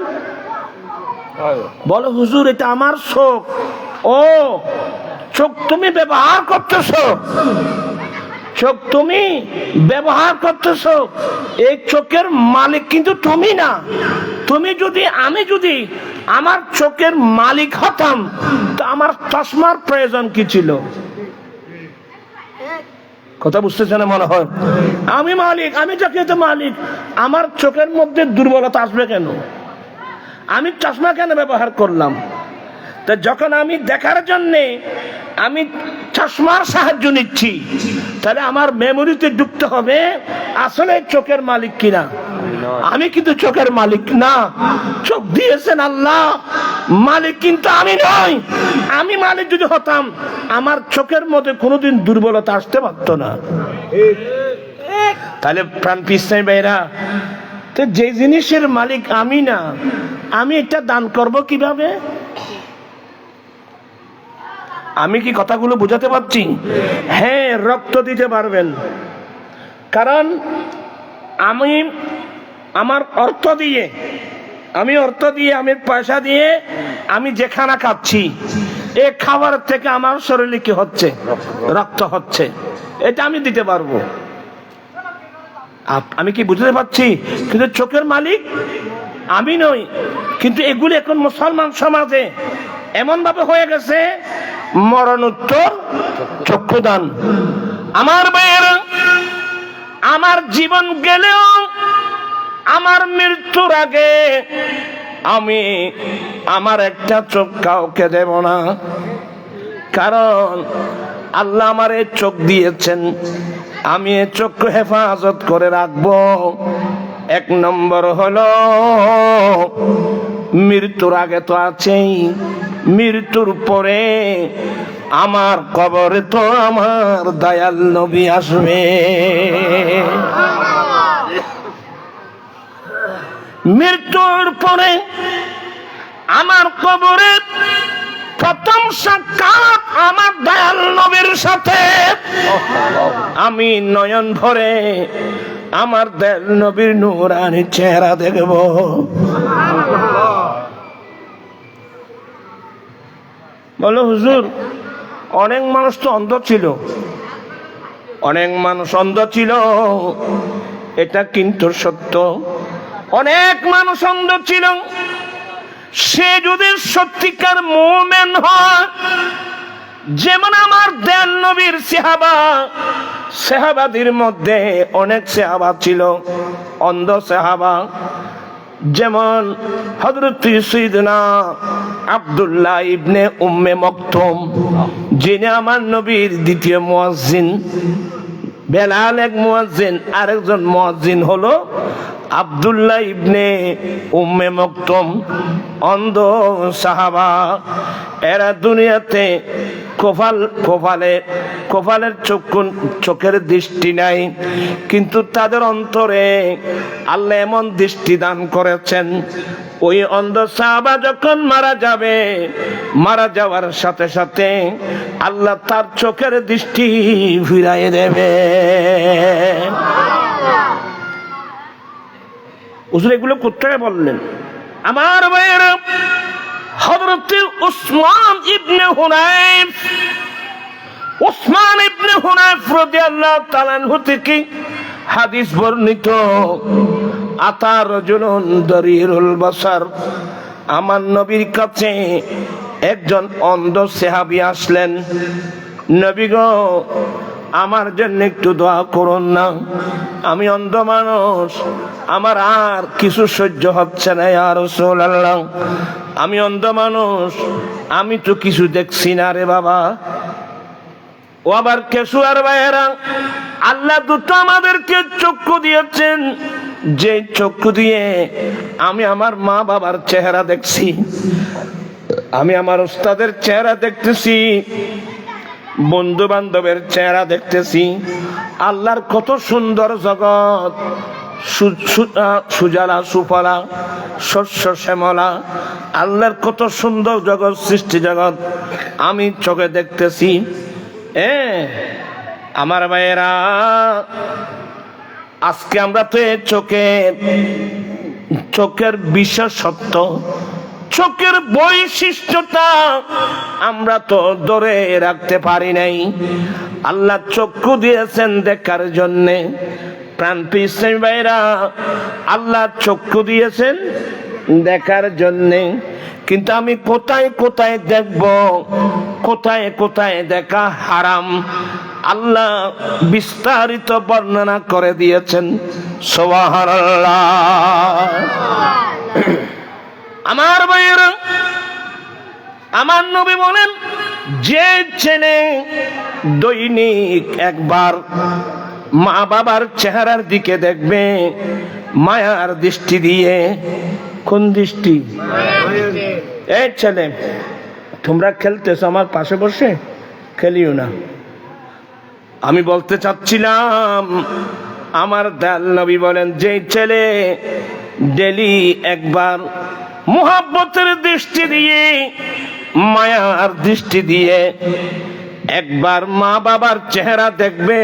বলো হুজুর এটা আমার চোখ। ও চোখ তুমি ব্যবহার করতেছো, চোখ তুমি ব্যবহার করতেছো, এই চোখের মালিক কিন্তু তুমি না। আমি যদি আমার চোখের মালিক হতাম, তো আমার চশমার প্রয়োজন কি ছিল? কথা বুঝতেছে না মনে হয়? আমি মালিক, আমি চোখের মালিক, আমার চোখের মধ্যে দুর্বলতা আসবে কেন? আমি চশমা কেন ব্যবহার করলাম? তো যখন আমি দেখার জন্যে আমি চশমার সাহায্য নিচ্ছি, তাহলে আমার মেমোরিতে ঢুকতে হবে আসলে চোখের মালিক কিনা। আমি কিন্তু চোখের মালিক না, চোখ দিয়েছেন আল্লাহ, মালিক কিন্তু আমি নই। আমি মালিক যদি হতাম, আমার চোখের মধ্যে কোনোদিন দুর্বলতা আসতে পারত না। তাহলে প্রাণপ্রিয় সাহেব ভাইরা, তো যে জিনিসের মালিক আমি না, আমি এটা দান করব কিভাবে? আমি কি কথাগুলো বোঝাতে পারছি? হ্যাঁ, রক্ত দিতে পারবেন, কারণ আমার অর্থ দিয়ে আমি পয়সা দিয়ে আমি যে খানা খাচ্ছি, এই খাবার থেকে আমার শরীরে কি হচ্ছে? রক্ত হচ্ছে। এটা আমি দিতে পারবো। আমি কি বুঝতে পারছি? কিন্তু চোখের মালিক আমি নই। কিন্তু এগুলি এখন মুসলমান সমাজে এমন ভাবে হয়ে গেছে, মরণোত্তর চক্ষুদান। আমার ভাইয়েরা, আমার জীবন গেলেও আমার মৃত্যুর আগে আমি আমার একটা চোখ কাউকে দেব না, কারণ আল্লাহ আমার এই চোখ দিয়েছেন, আমি এই চোখকে হেফাজত করে রাখবো। এক নম্বর হলো মৃত্যুর আগে তো আছেই, মৃত্যুর পরে আমার কবরে তো আমার দয়াল নবী আসবে। মৃত্যুর পরে আমার কবরে প্রথম সাক্ষাৎ আমার দয়াল নবীর সাথে। আমি নয়ন ভরে আমার দয়াল নবীর নূরানি চেহারা দেখব। বলো হুজুর, অনেক মানুষ তো অন্ধ ছিল, অনেক মানুষ অন্ধ ছিল, এটা কিন্তু সত্য। অনেক মানুষ অন্ধ ছিল, সে যদি সত্যিকার মুমিন হয়, যেমন আমার দয়াল নবীর সাহাবাদের মধ্যে অনেক সাহাবা ছিল অন্ধ সাহাবা, যেমন হযরত সাইয়েদনা আব্দুল্লাহ ইবনে উম্মে মাকতুম, যিনি আমার নবীর দ্বিতীয় মুয়াজ্জিন। বেলাল এক মুয়াজ্জিন, আরেকজন মুয়াজ্জিন হলো আব্দুল্লাহ ইবনে উম্মে মাকতুম, অন্ধ সাহাবা। এরা দুনিয়াতে কপালের চোখের দৃষ্টি নাই, কিন্তু তাদের অন্তরে আল্লাহ এমন দৃষ্টি দান করেছেন, ওই অন্ধ সাহাবা যখন মারা যাবে, মারা যাওয়ার সাথে সাথে আল্লাহ তার চোখের দৃষ্টি ফিরাইয়ে দেবে। হুজুর এগুলো কোথায় বললেন? আমার ভাইয়েরা, হযরত উসমান ইবনে হুনাইফ রাদিয়াল্লাহু তাআলা আনহু থেকে হাদিস বর্ণিত, আতা রাজুলুন দারিরুল বাসার, আমার নবীর কাছে একজন অন্ধ সাহাবী আসলেন। নবী গো, আমার জন্য একটু দোয়া করুন না, আমি অন্ধ মানুষ, আমার আর কিছু সহ্য হচ্ছে না ইয়া রাসূলুল্লাহ, আমি অন্ধ মানুষ, আমি তো কিছু দেখছি না রে বাবা। ও আবার কেশুয়ার ভাইয়েরা, আল্লাহ দুটো আমাদেরকে চক্ষু দিয়েছেন, যে চক্ষু দিয়ে আমি আমার মা বাবার চেহারা দেখছি, আমি আমার উস্তাদের চেহারা দেখতেছি, বন্ধু বান্ধবের চেহারা দেখতেছি। আল্লাহর কত সুন্দর জগৎ, সুজলা সুফলা শস্য শ্যামলা, আল্লাহর কত সুন্দর জগৎ, সৃষ্টি জগৎ আমি চোখে দেখতেছি। আমার ভাইয়েরা, আজকে আমরা তো চোখের বিশেষত্ব, চোখের বৈশিষ্ট্যটা আমরা তো ধরে রাখতে পারি নাই। আল্লাহ চক্ষু দিয়েছেন দেখার জন্যে, প্রাণপ্রিয় ইসলামী ভাইরা, আল্লাহ চক্ষু দিয়েছেন দেখার জন্যে। কিন্তু আমি কোথায় কোথায় দেখব, কোথায় কোথায় দেখা হারাম, আল্লাহ বিস্তারিত বর্ণনা করে দিয়েছেন। সুবহানাল্লাহ। আমার ভাইয়েরা, আমার নবী বলেন, যে ছেলে দৈনিক একবার মা বাবার চেহারার দিকে দেখবে মায়ার দৃষ্টি দিয়ে। কোন দৃষ্টি? এই ছেলে, তোমরা খেলতেছো আমার পাশে বসে, খেলিও না। আমি বলতে চাচ্ছিলাম, আমার দয়াল নবী বলেন, যে ছেলে ডেলি একবার মুহাব্বতের দৃষ্টি দিয়ে, মায়ার দৃষ্টি দিয়ে একবার মা বাবার চেহারা দেখবে,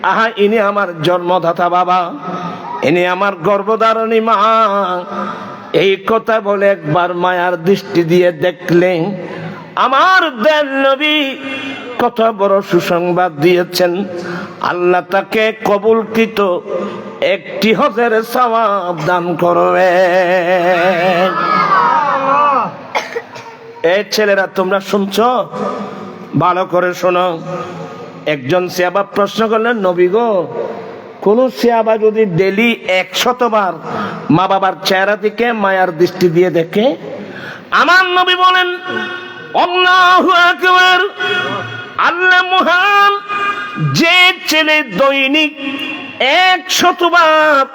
আহা ইনি আমার জন্মদাতা বাবা, ইনি আমার গর্ভধারণী মা, এই কথা বলে একবার মায়ার দৃষ্টি দিয়ে দেখলে, আমার দয়াল নবী কত বড় সুসংবাদ দিয়েছেন, আল্লাহ তাকে কবুলকৃত একটি হজের সওয়াব দান করবে। এই ছেলেরা, তোমরা শুনছো? ভালো করে শোনো। একজন সাহাবা প্রশ্ন করলেন, নবী গো, কোন সাহাবা যদি ডেলি 100 বার মা বাবার চেহারা দিকে মায়ার দৃষ্টি দিয়ে দেখে? আমার নবী বলেন, আল্লাহু আকবার, আল্লাহ মহান, যে ছেলে দৈনিক 100 বার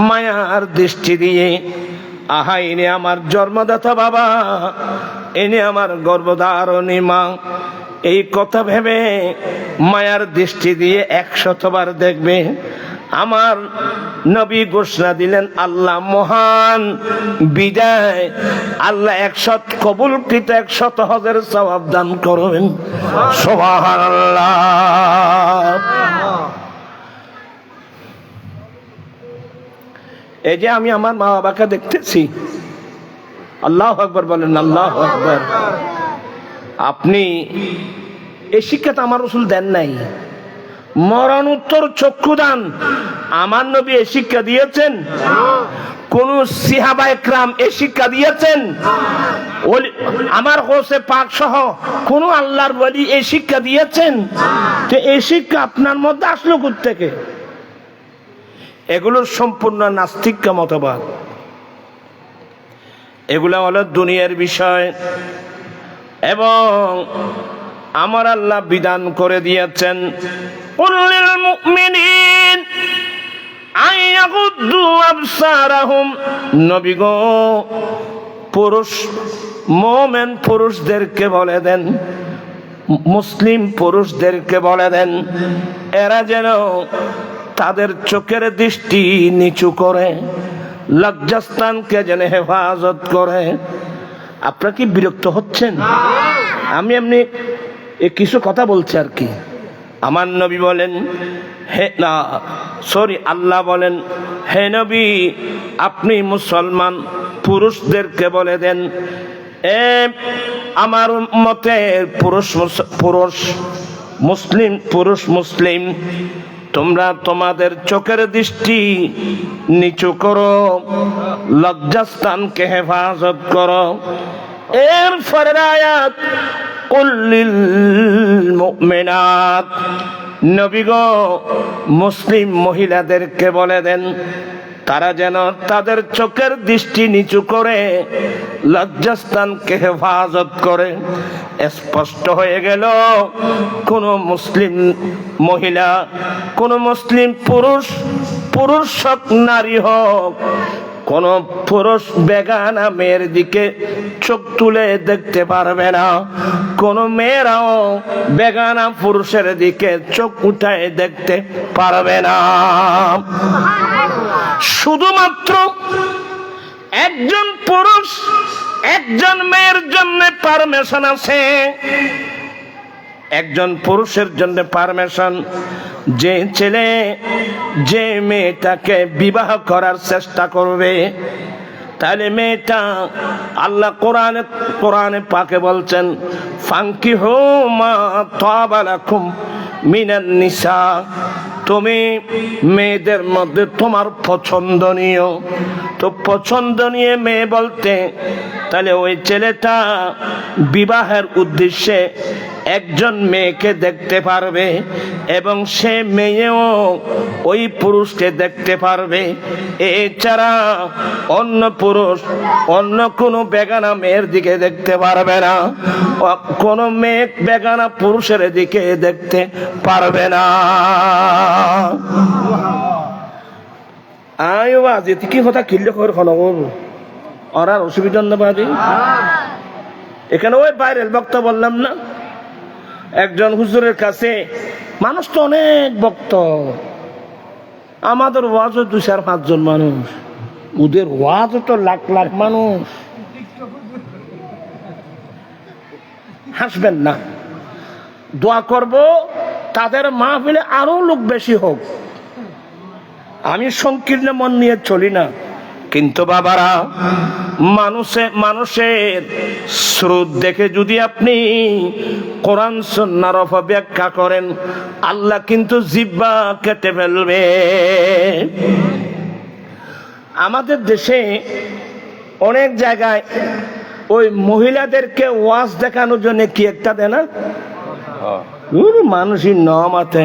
মায়ার দৃষ্টি দিয়ে, আহা ইনি আমার জন্মদাতা বাবা, ইনি আমার গর্ভধারণী মা, এই কথা ভেবে মায়ার দৃষ্টি দিয়ে 100 বার দেখবে, আমার নবী ঘোষণা দিলেন, আল্লাহ মহান, বিদায় আল্লাহ 100 কবুলকৃত 100 হজের সওয়াব দান করবেন। সুবহানাল্লাহ। এই যে আমি আমার মা বাবাকে দেখতেছি, আল্লাহু আকবার বলেন, আল্লাহু আকবার। আপনি এই শিক্ষাটা আমার রাসূল দেন নাই, মরণোত্তর চক্ষুদান আমার নবী এই শিক্ষা দিয়েছেন? কোন সাহাবা একরাম এই শিক্ষা দিয়েছেন? আমার হোসে পাক সহ কোন আল্লাহর ওলি এই শিক্ষা দিয়েছেন? তো এই শিক্ষা আপনার মধ্যে আসলো কোত্থেকে? এগুলো সম্পূর্ণ নাস্তিক মতবাদ, এগুলা হলো দুনিয়ার বিষয়। এবং আমার আল্লাহ বিধান করে দিয়েছেন, কুল্লিল মুমিনিন আইয়াগুদ্দু আবসারাহুম, নবী গো, পুরুষ মুমিন পুরুষদেরকে বলে দেন, মুসলিম পুরুষদেরকে বলে দেন, এরা যেন তাদের চোখের দৃষ্টি নিচু করে, লজ্জাস্থানকে যেন হেফাজত করে। আপনারা কি বিরক্ত হচ্ছেন? আমি এমনি কিছু কথা বলছি আর কি। আমার নবী বলেন, আল্লাহ বলেন, হে নবী, আপনি মুসলমান পুরুষদেরকে বলে দেন, আমার উম্মতের পুরুষ মুসলিম তোমরা তোমাদের চোখের দৃষ্টি নিচু করো, লজ্জাস্থানকে হেফাজত করো। এর পরের আয়াত কুল্লিল মুমিনাত, নবী গো মুসলিম মহিলাদেরকে বলে দেন তারা যেন তাদের চোখের দৃষ্টি নিচু করে লজ্জাস্থানকে হেফাজত করে। স্পষ্ট হয়ে গেল কোন মুসলিম মহিলা, কোন মুসলিম পুরুষ হোক নারী হোক, কোন পুরুষ বেগানা মেয়ের দিকে চোখ তুলে দেখতে পারবে না, কোন মেয়েরাও বেগানা পুরুষের দিকে চোখ উঠায় দেখতে পারবে না। শুধুমাত্র একজন পুরুষ একজন মেয়ের জন্য পারমিশন আছে, একজন পুরুষের জন্য পারমিশন, যে ছেলে যে মেয়েটাকে বিবাহ করার চেষ্টা করবে, তাহলে মেয়েটা আল্লাহ কোরআনে পাকে বলছেন ফাঙ্কিহু মা তাবা লাকুম মিনান নিসা, তুমি মেয়েদের মধ্যে তোমার পছন্দনীয়, তো পছন্দনীয় মেয়ে বলতে তাহলে ওই ছেলেটা বিবাহের উদ্দেশ্যে একজন মেয়েকে দেখতে পারবে এবং সে মেয়েও ওই পুরুষকে দেখতে পারবে। এছাড়া অন্য পুরুষ অন্য কোনো বেগানা মেয়ের দিকে দেখতে পারবে না, কোনো মেয়ে বেগানা পুরুষের দিকে দেখতে পারবে না। আয় বাজি কি কথা কিনলে আর অসুবিধা না বাজি। এখানে ওই বাইরের বক্তা বললাম না, একজন হুজুরের কাছে মানুষ তো অনেক ভক্ত, আমাদের ওয়াজও 2-4-5 জন মানুষ, ওদের ওয়াজও তো লাখ লাখ মানুষ। হাসবেন না, দোয়া করব তাদের মাহফিলে আরো লোক বেশি হোক। আমি সংকীর্ণ মন নিয়ে চলি না, কিন্তু বাবারা মানুষের স্রোত দেখে যদি আপনি কোরআন সুন্নাহর অপব্যাখ্যা করেন, আল্লাহ কিন্তু জিহ্বা কেটে ফেলবে। আমাদের দেশে অনেক জায়গায় ওই মহিলাদেরকে ওয়াজ দেখানোর জন্য কি একটা দেয় না, মানুষই নমাতে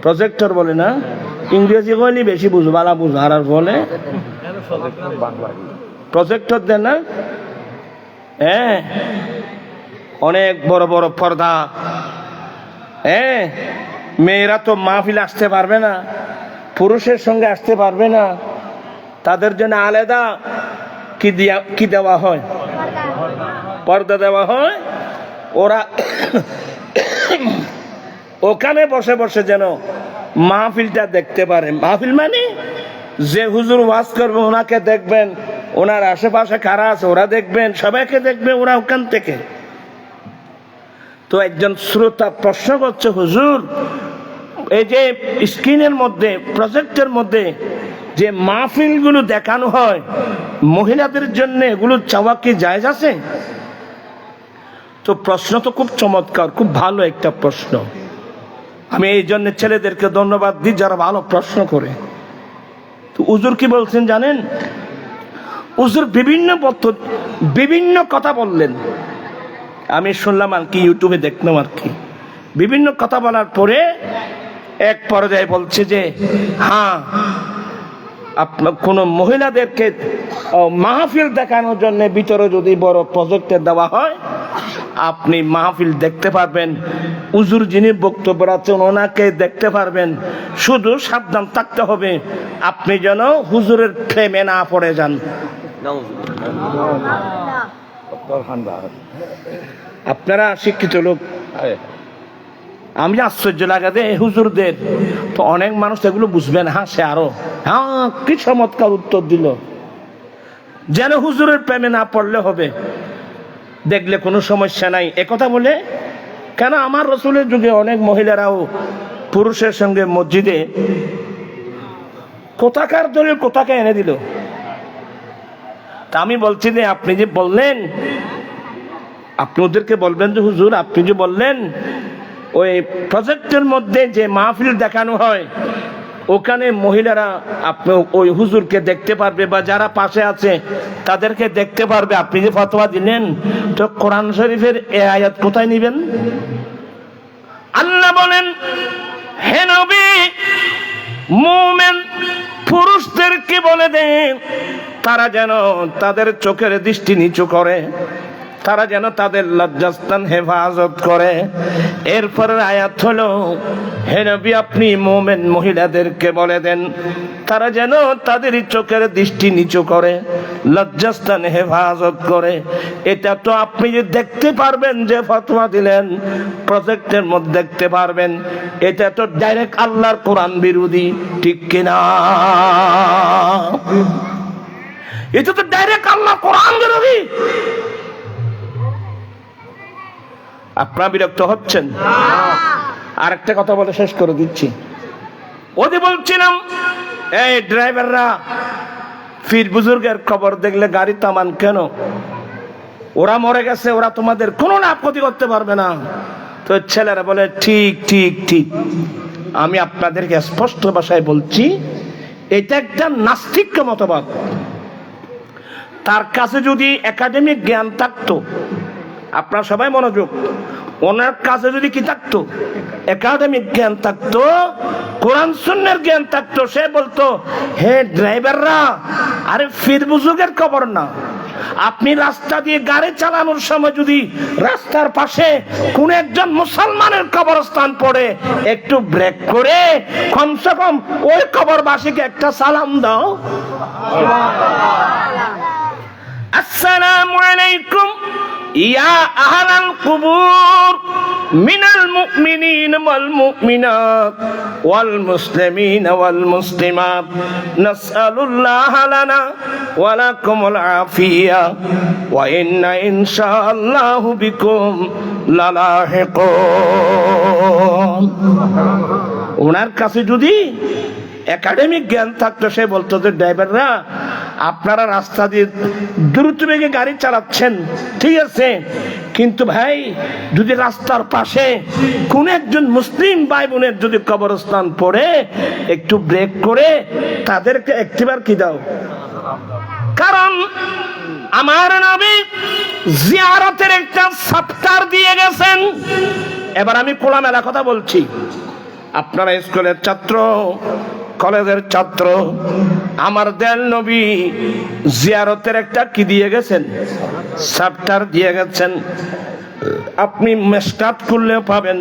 প্রজেক্টর বলে না, ইংরেজি বলি বেশি বুঝবালা বুঝার আর বলে প্রজেক্টর দেন না। হ্যাঁ, অনেক বড় বড় পর্দা। হ্যাঁ, মেয়েরা তো মাহফিল আসতে পারবে না, পুরুষের সঙ্গে আসতে পারবে না, তাদের জন্য আলাদা কি দেওয়া হয়, পর্দা দেওয়া হয়। ওরা ওখানে বসে বসে যেন মাহফিলটা দেখতে পারে। মাহফিল মানে যে হুজুর ওয়াজ করবে ওনাকে দেখবেন, ওনার আশেপাশে কারা আছে ওরা দেখবেন, সবাইকে দেখবে ওরা ওখান থেকে। তো একজন শ্রোতা প্রশ্ন করছে, হুজুর এই যে স্ক্রিনের মধ্যে প্রজেক্টের মধ্যে যে মাহফিলগুলো দেখানো হয় মহিলাদের জন্য, এগুলো চাওয়া কি জায়েজ আছে? তো প্রশ্ন তো খুব চমৎকার, খুব ভালো একটা প্রশ্ন। আমি এই জন্য ছেলেদেরকে ধন্যবাদ দিই যারা ভালো প্রশ্ন করে। তো হুজুর কি বলছেন জানেন? হুজুর বিভিন্ন কথা বললেন, আমি শুনলাম আর কি, ইউটিউবে দেখলাম আর কি। বিভিন্ন কথা বলার পরে এক পর্যায়ে বলছে যে হ্যাঁ, আপনার কোন মহিলাদেরকে মাহফিল দেখানোর জন্য ভিতরে যদি বড় প্রজেক্টর দেওয়া হয়, আপনি মাহফিল দেখতে পারবেন, হুজুর যিনি বক্তব্য রাখছেন ওনাকে দেখতে পারবেন। শুধু সাবধান থাকতে হবে আপনি যেন হুজুরের প্রেমে না পড়ে যান। আপনারা শিক্ষিত লোক, আমি আশ্চর্য লাগাতে হুজুরদের তো অনেক মানুষ এগুলো বুঝবেন, হাসে আরো। হ্যাঁ, কি চমৎকার উত্তর দিল, যেন হুজুরের প্রেমে না পড়লে হবে, দেখলে কোনো সমস্যা নাই একথা বলে। কেন আমার রসুলের যুগে অনেক মহিলারাও পুরুষের সঙ্গে মসজিদে কোথাকার দলিল কোথাকে এনে দিল। তা আমি বলছি যে আপনি যে বললেন, আপনি ওদেরকে বলবেন যে হুজুর আপনি যে বললেন ওই প্রজেক্টের মধ্যে যে মাহফিল দেখানো হয় ওখানে মহিলারা আপনি ওই হুজুরকে দেখতে পারবে বা যারা পাশে আছে তাদেরকে দেখতে পারবে, আপনি যে ফতোয়া দিলেন, তো কোরআন শরীফের এই আয়াত কোথায় নেবেন? আল্লাহ বলেন, হে নবী মুমিন পুরুষদেরকে বলে দেন তারা যেন তাদের চোখের দৃষ্টি নিচু করে, তারা যেন তাদের লজ্জাস্থান হেফাজত করে। এরপরের আয়াত হলো, হে নবী আপনি মুমিন মহিলাদেরকে বলে দেন তারা যেন তাদের চোখের দৃষ্টি নিচু করে, লজ্জাস্থান হেফাজত করে। এটা তো আপনি যে দেখতে পারবেন, যে ফতোয়া দিলেন প্রজেক্টের মধ্যে দেখতে পারবেন, এটা তো ডাইরেক্ট আল্লাহর কোরআন বিরোধী, ঠিক কিনা? এটা তো ডাইরেক্ট আল্লাহর কোরআন বিরোধী। আপনারা বিরক্ত হচ্ছেন? আর একটা কথা বলে শেষ করে দিচ্ছি। ওদের বলছিলাম এই ড্রাইভাররা পীর বুজুর্গের কবর দেখলে গাড়ি থামান কেন? ওরা মরে গেছে, ওরা তোমাদের কোনো লাভ ক্ষতি করতে পারবে না। তো ছেলেরা বলে ঠিক ঠিক ঠিক। আমি আপনাদেরকে স্পষ্ট ভাষায় বলছি, এটা একটা নাস্তিক মতবাদ। তার কাছে যদি একাডেমিক জ্ঞান থাকতো, আপনার সবাই মনোযোগ, ওনার কাছে যদি কি থাকতো, একাডেমিক জ্ঞান থাকতো, কোরআন সুন্নাহর জ্ঞান থাকতো, সে বলতো হে ড্রাইভাররা, আরে পীর বুজুর্গের কবর না, আপনি রাস্তা দিয়ে গাড়ি চালানোর সময় যদি রাস্তার পাশে কোন একজন মুসলমানের কবরস্থান পড়ে একটু ব্রেক করে কমসে কম ওই কবরবাসীকে একটা সালাম দাও। আসসালামু আলাইকুম ইয়া আহলাল কুবুর মিনাল মুমিনিন ওয়াল মুমিনাত ওয়াল মুসলিমিন ওয়াল মুসলিমাত নাসআলুল্লাহ লানা ওয়া লাকুমুল আফিয়া ওয়া ইন্না ইনশাআল্লাহু বিকুম লালাহিকুন। ওনার কাছে যদি একাডেমিক জ্ঞান থাকতো, সে বলতো যে ড্রাইভাররা আপনারা রাস্তা দিয়ে দ্রুত বেগে গাড়ি চালাচ্ছেন, ঠিক আছে, কিন্তু ভাই যদি রাস্তার পাশে কোন একজন মুসলিম ভাই বোনের যদি কবরস্থান পড়ে একটু ব্রেক করে তাদেরকে একটিবার কি দাও। কারণ আমার নবী জিয়ারতের একটা সপ্তাহ দিয়ে গেছেন। এবার আমি খোলামেলা কথা বলছি, আপনারা স্কুলের ছাত্র, কলেজের ছাত্র, আমার দয়াল নবী জিয়ারতের একটা কি দিয়ে গেছেন, চ্যাপ্টার দিয়ে গেছেন। আপনি মেশকাত করলেও পাবেন,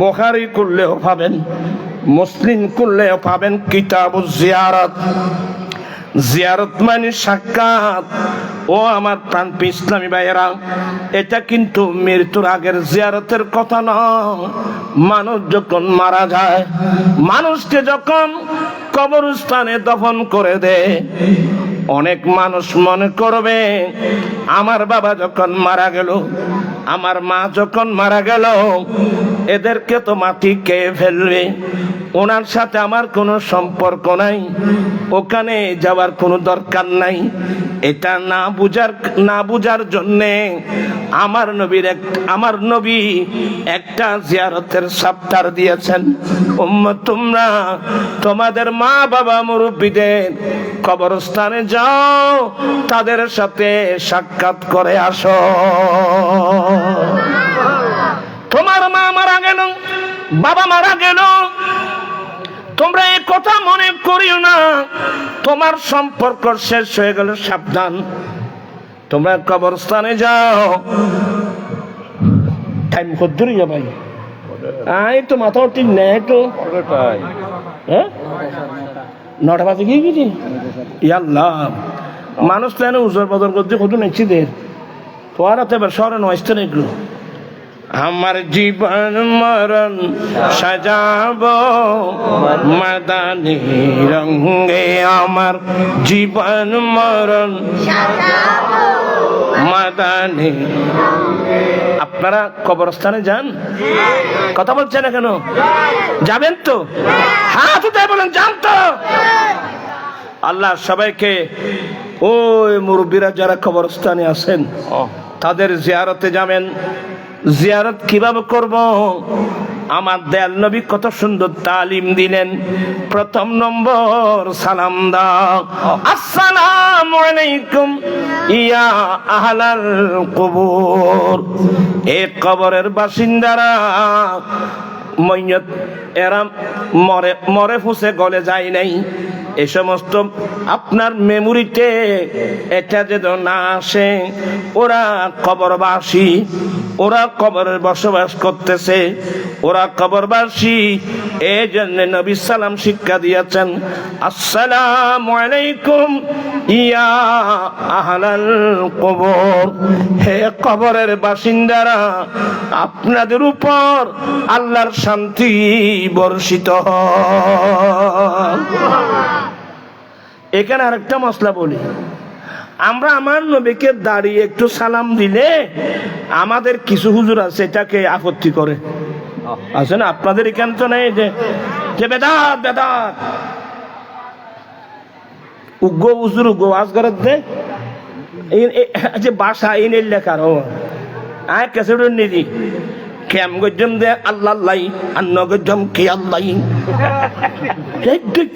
বুখারী করলেও পাবেন, মুসলিম করলেও পাবেন, কিতাবুজ জিয়ারত। জিয়ারত মানে সাক্ষাৎ। ও আমার প্রাণপ্রিয় ইসলামী ভাইয়েরা, এটা কিন্তু মৃত্যুর আগের জিয়ারতের কথা নয়। মানুষ যখন মারা যায়, মানুষকে যখন কবরস্থানে দফন করে দেয়, অনেক মানুষ মনে করবে আমার বাবা যখন মারা গেল, আমার মা যখন মারা গেল, এদেরকে তো মাটি খেয়ে ফেলবে, ওনার সাথে আমার কোনো সম্পর্ক নাই, ওখানে যাওয়ার কোনো দরকার নাই। এটা না বুঝার জন্যে আমার নবী একটা জিয়ারতের সপ্তাহ দিয়েছেন। উম্মত তোমরা তোমাদের মা বাবা মুরব্বীদের কবরস্থানে যাও, তাদের সাথে সাক্ষাৎ করে আসো। তোমার মা মারা গেল, বাবা মারা গেল, তোমরা এই কথা মনে করিও না তোমার সম্পর্ক শেষ হয়ে গেল, সাবধান। তোমরা কবরস্থানে যাও। টাইম কত ধরে যা ভাই, আই তো মাথাও ঠিক নেই তো, হ্যাঁ 9টা বাজে গিয়ে গেছি। ইয়াল্লাহ, মানুষ তো এনে উজর বদল করতে কত নেছি দের তো, আর এবার শহরে নয়তো নেই। আমার জীবন মরণ সাজাবো মাদানী রঙে, আমার জীবন মরণ মাদানী। আপনারা কবরস্থানে যান? কথা বলছেন না কেন? যাবেন তো? হ্যাঁ তো তাই বলেন, যান তো। আল্লাহ সবাইকে ওই মুরব্বীরা যারা কবরস্থানে আছেন তাদের জিয়ারতে যাবেন। জিয়ারত কিভাবে করব? আমার দয়াল নবী কত সুন্দর তালিম দিলেন। প্রথম নম্বর সালাম দাও, আসসালামু আলাইকুম ইয়া আহলাল কুবুর। এই কবরের বাসিন্দারা, ময়্যত এরা মরে মরে ফুসে গলে যায় নাই, এ সমস্ত আপনার মেমোরিতে এটা যেন না আসে। ওরা কবরবাসী, ওরা কবরের বসবাস করতেছে, ওরা কবরবাসী। এই জন্য নবী সালাম শিক্ষা দিয়েছেন, আসসালামু আলাইকুম ইয়া আহলাল কবর। হে কবরের বাসিন্দারা, আপনাদের উপর আল্লাহর শান্তি বর্ষিত হোক। এখানে আরেকটা মশলা বলি, আমরা আমার নবীকে দাঁড়িয়ে একটু সালাম দিলে আমাদের কিছু হুজুর আছে এটাকে আপত্তি করে, আছে না? আপনাদের এখানে তো নেই যে বেদাত বেদাত উগ্র হুজুর উগ্র আজগরের দে যে বাসা ইনের লেখার ও আয় কেসে নিদি কেম গজম দে আল্লাহ লাই আন্ন গজম কে আল্লাহ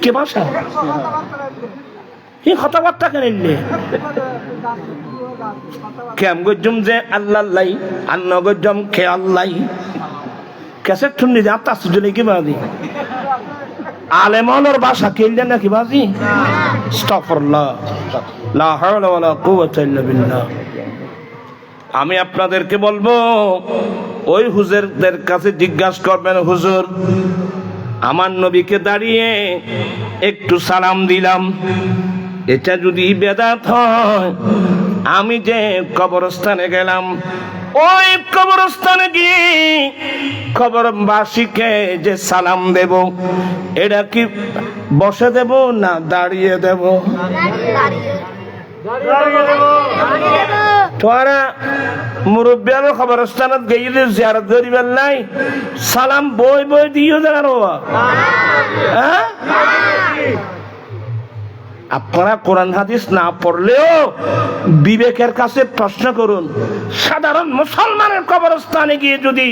কে ভাষা এই কথাবার্তা কেন কেম গজম যে আল্লাহ লাই আন্ন গজম কে আল্লাহ কেসে শুননি যে আত্মা সুজনে কি বাদি আলেমনের ভাষা কেললে নাকি বাজি। আস্তাগফিরুল্লাহ, লা হাওলা ওয়ালা কুওয়াতা ইল্লা বিল্লাহ। আমি আপনাদেরকে বলবো, ওই হুজুরদের কাছে জিজ্ঞাসা করবেন, হুজুর আমার নবীকে দাঁড়িয়ে একটু সালাম দিলাম, এটা যদি বেদাত হয়, আমি যে কবরস্থানে গেলাম, ওই কবরস্থানে গিয়ে কবরবাসীকে যে সালাম দেব, এটা কি বসে দেব না দাঁড়িয়ে দেব? তোরা মুরব্বিয়ার কবরস্থানত গিয়ে জিয়ারত করিবার নাই, সালাম বই বই দিও জানো। আপনারা কোরআন হাদিস না পড়লেও বিবেকের কাছে প্রশ্ন করুন, সাধারণ মুসলমানের কবরস্থানে গিয়ে যদি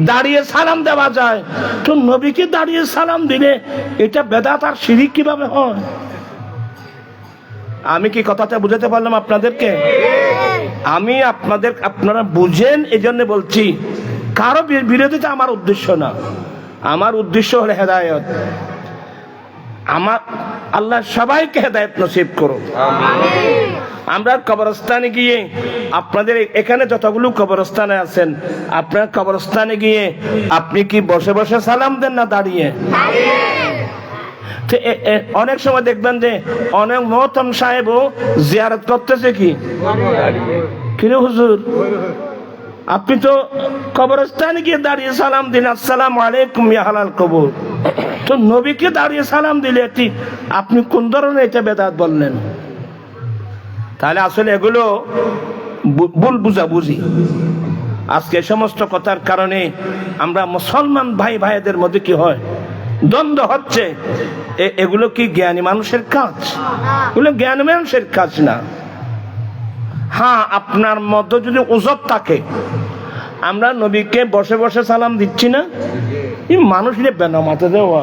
দাঁড়িয়ে সালাম দেওয়া যায়, তো নবীকে দাঁড়িয়ে সালাম দিলে এটা বেদাত আর শিরিক কিভাবে হয়? আমি কি কথাটা বুঝাতে পারলাম আপনাদেরকে? আমি আপনারা বুঝেন এই জন্য বলছি, কারো বিরোধিতা আমার উদ্দেশ্য না। আমার উদ্দেশ্য হলো হেদায়েত। আমার আল্লাহ সবাইকে হেদায়েত নসিব করুন। আমরা কবরস্থানে গিয়ে, আপনাদের এখানে যতগুলো কবরস্থানে আছেন, আপনার কবরস্থানে গিয়ে আপনি কি বসে বসে সালাম দেন না দাঁড়িয়ে? অনেক সময় দেখবেন যে অনেক মহতম সাহেবও জিয়ারত করতেছে কি কিরে হুজুর, আপনি তো কবরস্থানে গিয়ে দাঁড়িয়ে সালাম দিন, আসসালামু আলাইকুম ইয়া আহলাল কবর। তো নবীকে দাঁড়িয়ে সালাম দিলে ঠিক আপনি কোন ধরনের এটা বেদাত বললেন? তাহলে আসলে এগুলো ভুল বুঝাবুঝি। আজকে সমস্ত কথার কারণে আমরা মুসলমান ভাই ভাইদের মধ্যে কি হয়, দ্বন্দ্ব হচ্ছে। এগুলো কি জ্ঞানী মানুষের কাজ? এগুলো জ্ঞানী মানুষের কাজ না। হ্যাঁ, আপনার মধ্যে যদি ওজব থাকে, আমরা নবীকে বসে বসে সালাম দিচ্ছি না, এই মানুষ বেনামাতে দেওয়া,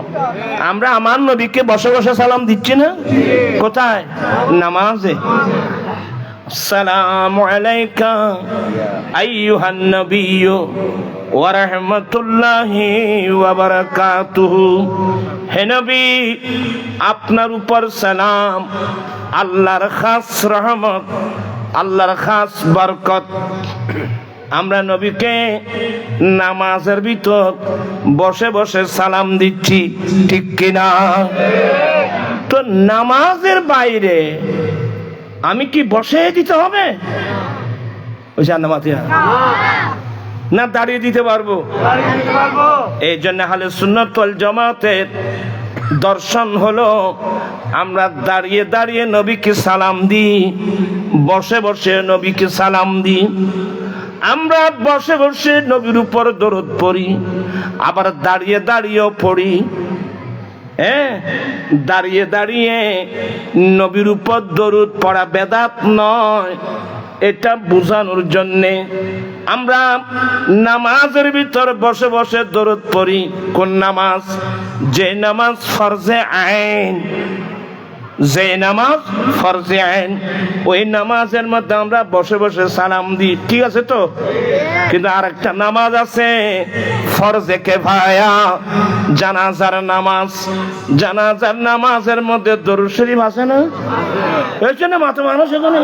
আমরা আমার নবীকে বসে বসে সালাম দিচ্ছি না, কোথায়? নামাজে। আসসালামু আলাইকা আইয়ুহান নবিয়্যু ওয়া রাহমাতুল্লাহি ওয়া বারাকাতুহু। হে নবী, আপনার উপর সালাম, আল্লাহর খাস রহমত, আল্লাহর খাস বরকত। আমরা নবীকে নামাজের ভিতর বসে বসে সালাম দিচ্ছি, ঠিক কিনা? তো নামাজের বাইরে আমি কি বসে দিতে হবে? ওই জান্নাতে না দাঁড়িয়ে দিতে পারবো? এই জন্য আহলে সুন্নাত ওয়াল জামাতের দর্শন হলো, আমরা দাঁড়িয়ে দাঁড়িয়ে নবীকে সালাম দিই, বসে বসে নবীকে সালাম দিই। আমরা বসে বসে নবীর উপর দরুদ পড়ি, আবার দাঁড়িয়ে দাঁড়িয়েও পড়ি। হ্যাঁ, দাঁড়িয়ে দাঁড়িয়ে নবীর উপর দরুদ পড়া বেদাত নয়, এটা বোঝানোর জন্যে আমরা নামাজের ভিতর বসে বসে দরুদ পড়ি। কোন নামাজ? যে নামাজ ফরজে আইন, যে নামাজ ফরজে আইন, ওই নামাজের মধ্যে আমরা বসে বসে সালাম দিই, ঠিক আছে তো? কিন্তু আরেকটা নামাজ আছে ফরজে কিফায়া, জানাজার নামাজ। জানাজার নামাজের মধ্যে দরুদ শরীফ আছে না? এই জন্য মাত্র মানুষ এখানে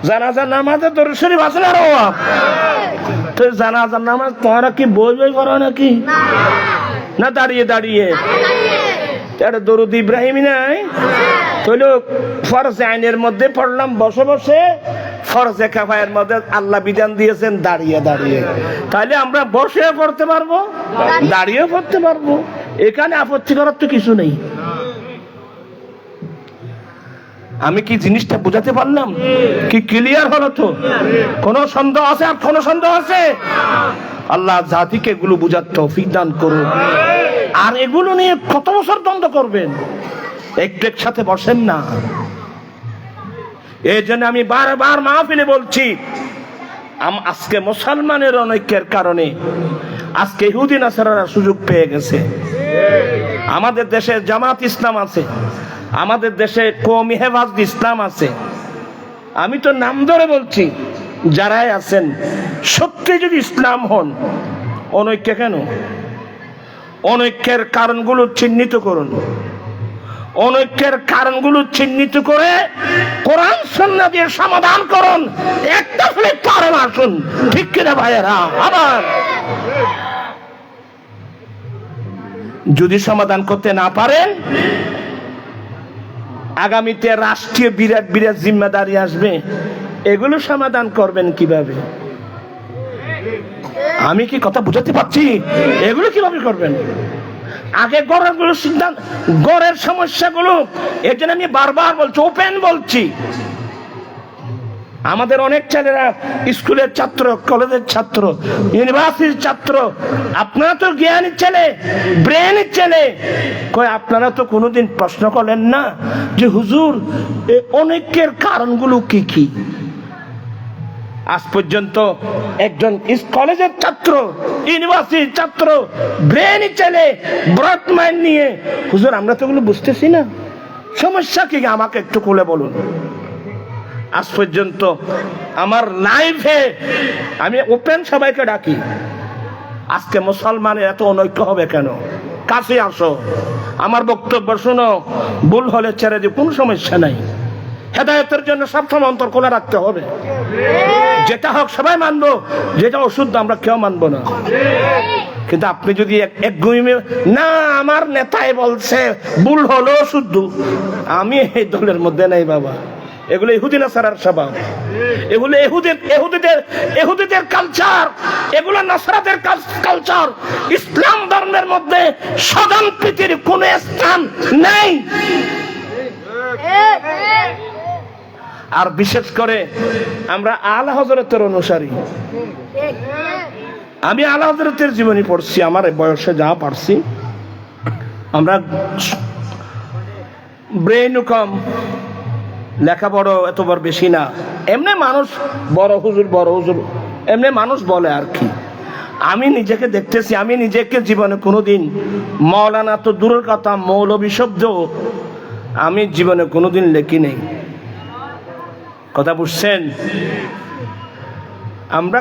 জানাজার নামাজে দরুদ শরীফ আছে না? তো জানাজার নামাজ তোমরা কি বই বই করো নাকি? না দাঁড়িয়ে দাঁড়িয়ে? এটা দরুদ ইব্রাহিম নাই? তাহলে ফরজে আইনের মধ্যে পড়লাম বসে বসে, ফরজে কিফায়ার মধ্যে আল্লাহ বিধান দিয়েছেন দাঁড়িয়ে দাঁড়িয়ে। তাহলে আমরা বসে পড়তে পারবো, দাঁড়িয়ে পড়তে পারবো, এখানে আপত্তি করার তো কিছু নেই। আমি কি জিনিসটা বুঝাতে পারলাম? কি ক্লিয়ার হলো তো? কোন সন্দেহ আছে? আর কোন সন্দেহ আছে? আল্লাহ জাতিকে এগুলো বুঝার তৌফিক দান করুন। আর এগুলো নিয়ে কত বছর দ্বন্দ্ব করবেন? একটু একসাথে বসেন না। এই জন্য আমি বারবার মাহফিলে বলছি, আজকে মুসলমানের অনৈক্যের কারণে আজকে ইহুদি নাসারারা সুযোগ পেয়ে গেছে। আমাদের দেশে জামাত ইসলাম আছে, আমাদের দেশে কওমি হেফাজত ইসলাম আছে। আমি তো নাম ধরে বলছি, যারাই আছেন সত্যি যদি ইসলাম হন, অনৈক্য কেন? অনৈক্যের কারণগুলো চিহ্নিত করুন। অনৈক্যের কারণগুলো চিহ্নিত করে কোরআন সুন্নাহ দিয়ে সমাধান করুন। একটা ফ্লিপ কারণ আসুন, ঠিক কিনা ভাইয়েরা? আবার যদি সমাধান করতে না পারেন, আগামীতে রাষ্ট্রীয় বিরাট বিরাট জিম্মাদারি আসবে, এগুলো সমাধান করবেন কিভাবে? আমি কি কথা বুঝাতে পারছি? এগুলো কিভাবে করবেন? আগে গড়ের গুলো সিদ্ধান্ত, গড়ের সমস্যাগুলো, এর জন্য আমি বারবার বলছি, ওপেন বলছি। আমাদের অনেক ছেলেরা স্কুলের ছাত্র, কলেজের ছাত্র, ইউনিভার্সিটির ছাত্র, আপনারা তো জ্ঞানী ছেলে, ব্রেনের ছেলে, কই আপনারা তো কোনোদিন প্রশ্ন করলেন না যে হুজুর এই অনেকের কারণগুলো কি কি? আজ পর্যন্ত একজন কলেজের ছাত্র, ইউনিভার্সিটির ছাত্র, ব্রেনি ছেলে, ব্রড মাইন্ড নিয়ে, হুজুর আমরা তো এগুলো বুঝতেছি না, সমস্যা কি আমাকে একটু খুলে বলুন। আজ পর্যন্ত আমার লাইফে আমি ওপেন সবাইকে ডাকি, আজকে মুসলমানের এত অনৈক্য হবে কেন? কাছে আসো, আমার বক্তব্য শোনো, ভুল হলে ছেড়ে দিও, কোনো সমস্যা নাই। হেদায়েতের জন্য সবসময় অন্তর খোলা রাখতে হবে। যেটা হোক সবাই মানবো, যেটা অশুদ্ধ আমরা কেউ মানবো না। কিন্তু আপনি যদি এক গুইমে না, আমার নেতাই বলছে ভুল হলো শুদ্ধ, আমি এই দলের মধ্যে নাই বাবা। এগুলো ইহুদি নাসারার স্বভাব, এগুলো ইহুদিদের কালচার, এগুলো নাসারাদের কালচার। ইসলাম ধর্মের মধ্যে স্বজন প্রীতির কোন স্থান নেই। আর বিশেষ করে আমরা আলা হযরতের অনুসারী। আমি আলা হযরতের জীবনী পড়ছি, আমার বয়সে যা পারছি। আমরা ব্রেন কম, লেখাপড়া এত বড় বেশি না, এমনি মানুষ বড় হুজুর এমনি মানুষ বলে আর কি। আমি নিজেকে দেখতেছি, আমি নিজেকে জীবনে কোনোদিন মাওলানা তো দূরের কথা, মৌলবী শব্দ আমি জীবনে কোনোদিন লেখি নেই। কথা বুঝছেন? আমরা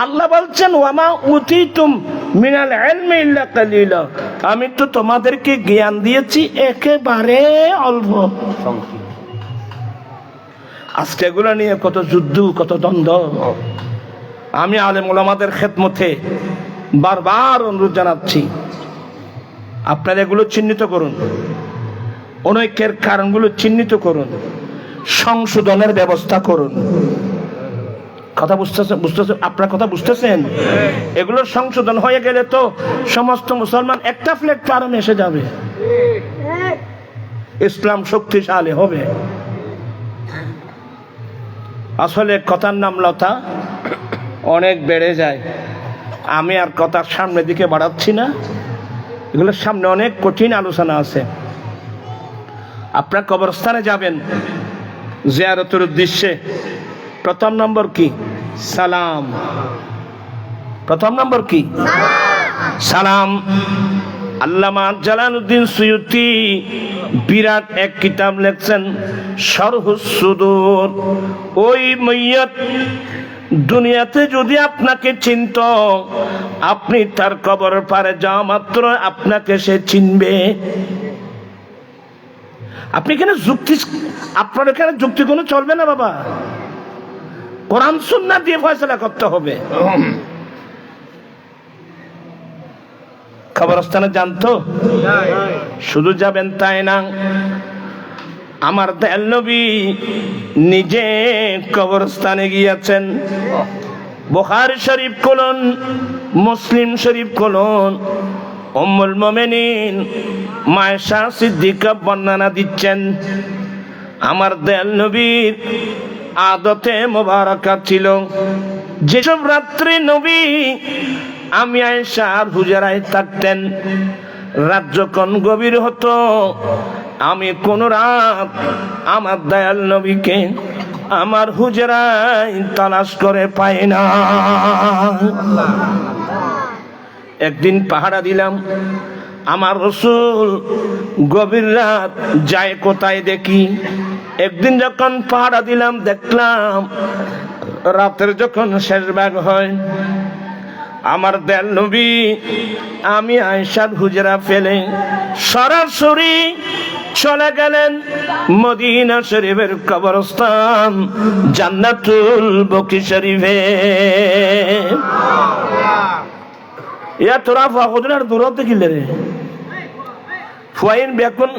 আল্লাহ বলছেন ওয়ামা উতিতুম মিনাল ইলমি ইল্লা কালিলা, আমি তো তোমাদেরকে জ্ঞান দিয়েছি একেবারে অল্প। আজকে এগুলো নিয়ে কত যুদ্ধ, কত দ্বন্দ্ব। আমি আলেম ওলামাদের খেদমতে বারবার অনুরোধ জানাচ্ছি, আপনারা এগুলো চিহ্নিত করুন, অনৈক্যের কারণগুলো চিহ্নিত করুন, সংশোধনের ব্যবস্থা করুন। কথা বুঝতেছেন? আপনার কথা বুঝতেছেন? এগুলো সংশোধন হয়ে গেলে তো সমস্ত মুসলমান একটা প্ল্যাটফর্মে এসে যাবে, ইসলাম শক্তিশালী হবে। আসলে কথার নাম লতা, অনেক বেড়ে যায়। আমি আর কথার সামনের দিকে বাড়াচ্ছি না, এগুলোর সামনে অনেক কঠিন আলোচনা আছে। আপনার কবরস্থানে যাবেন জিয়ারতের উদ্দেশ্যে, প্রথম নম্বর কি? সালাম। প্রথম নম্বর কি? সালাম। আল্লামা জালালউদ্দিন সুয়ুতি বিরাট এক কিতাব লিখছেন শরহুস সুদূর। ওই মাইয়াত দুনিয়াতে যদি আপনাকে চিনত, আপনি তার কবরের পারে যাওয়া মাত্র আপনাকে সে চিনবে। আপনি এখানে যুক্তি, আপনার এখানে যুক্তি কোনো চলবে না বাবা, কোরআন সুন্নাহ দিয়ে ফয়সালা করতে হবে। কবরস্থানে জানতো শুধু যাবেন তাই না, আমার দয়াল নবী নিজে কবরস্থানে গিয়েছেন। বুখারী শরীফ খুলুন, মুসলিম শরীফ খুলুন, উম্মুল মুমিনিন মায়েশা সিদ্দিকা বর্ণনা দিচ্ছেন। আমার দয়াল নবীর আদতে মোবারকা ছিল, যেসব রাত্রি নবী আমি আয়েশার হুজরায় থাকতেন, রাত যখন গভীর হতো আমি কোন রাত আমার দয়াল নবীকে আমার হুজরায় তালাশ করে পাই না। একদিন পাহারা দিলাম, আমার রাসূল গভীর রাত যায় কোথায় দেখি। একদিন যখন পাহারা দিলাম দেখলাম রাতের যখন শেষ ভাগ হয়, আমার দয়াল নবী আমি আয়েশার হুজরা ফেলে সরাসরি চলে গেলেন মদিনা শরীফের কবরস্থান জান্নাতুল বকি শরীফে। ইয়া তোরা ফাহুদনার দূরতে গিলে রে ফুয়াইন বেকুন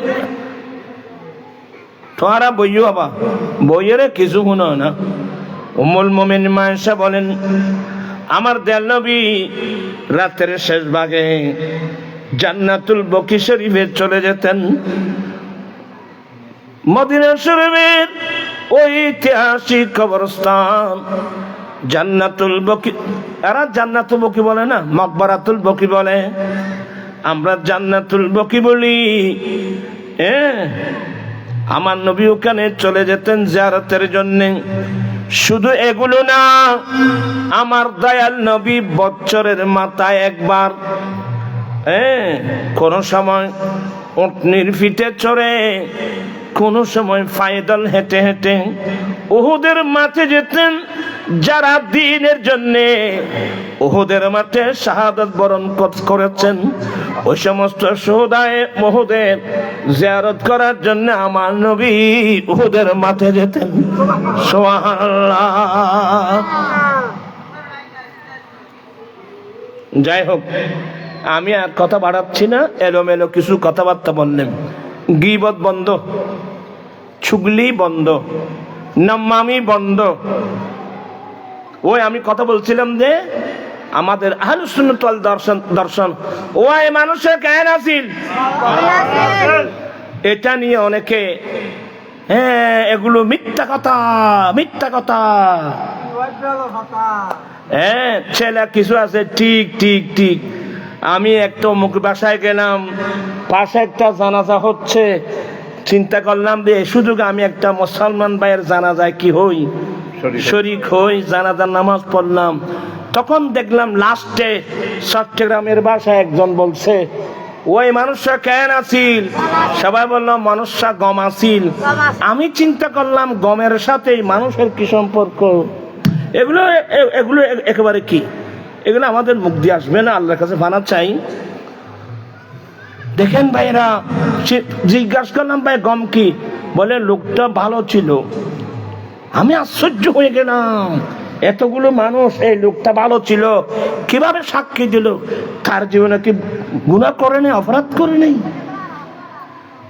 তোরা বইও বাবা, বইয়েরে কিছু শুনো না। উম্মুল মুমিনিন মায়েশা বলেন আমার দয়াল নবী রাতের শেষ ভাগে জান্নাতুল বকি শরীফে চলে যেতেন। মদিনা শরীফের ঐতিহাসিক কবরস্থান জান্নাতুল বকি, এরা জান্নাতুল বকি বলে না, মাকবারাতুল বকি বলে, আমরা জান্নাতুল বকি বলি। আমার নবী ওখানে চলে যেতেন জিয়ারতের জন্য। শুধু এগুলো না, আমার দয়াল নবী বছরের মাথায় একবার কোন সময় উটনির পিঠে চড়ে, কোন সময় পায়দল হেঁটে হেঁটে উহুদের মাঠে যেতেন। যারা দ্বীনের জন্যে উহুদের মাঠে শাহাদাত বরণ করেছেন, ওই সমস্ত শোহদায়ে উহুদের জিয়ারত করার জন্য আমার নবী উহুদের মাঠে যেতেন। সুবহানাল্লাহ। যাই হোক, আমি আর কথা বাড়াচ্ছি না, এলোমেলো কিছু কথাবার্তা বললেন। গীবত বন্ধ, চুগলি বন্ধ, নামামি বন্ধ। ওই আমি কথা বলছিলাম যে আমাদের আহলুস সুন্নাত ওয়াল দর্শন ওই মানুষের জ্ঞান আছিল, এটা নিয়ে অনেকে এগুলো মিথ্যা কথা, মিথ্যা কথা। ছেলে কিছু আছে ঠিক ঠিক ঠিক। আমি একটা অমুক বাসায় গেলাম, পাশে একটা জানাজা হচ্ছে, চিন্তা করলাম যে এই সুযোগে আমি একটা মুসলমান ভাইয়ের জানাজায় কি হই, শরীক হই, জানাজার নামাজ পড়লাম। তখন দেখলাম লাস্টে চট্টগ্রামের বাসায় একজন বলছে ওই মানুষটা কেন আছিল, সবাই বললাম মানুষটা গম আছিল। আমি চিন্তা করলাম গমের সাথে মানুষের কি সম্পর্ক। এগুলো এগুলো একেবারে কি, এগুলো আমাদের মুখ দিয়ে আসবে না, আল্লাহর কাছে বানা চাই। দেখেন ভাইরা, জিজ্ঞাসা করলাম ভাই গম কি, বলে লোকটা ভালো ছিল। আমি আশ্চর্য হয়ে গেলাম, এতগুলো মানুষ এই লোকটা ভালো ছিল কিভাবে সাক্ষী দিল, তার জীবনে কি গুনাহ করে নেই, অপরাধ করে নেই।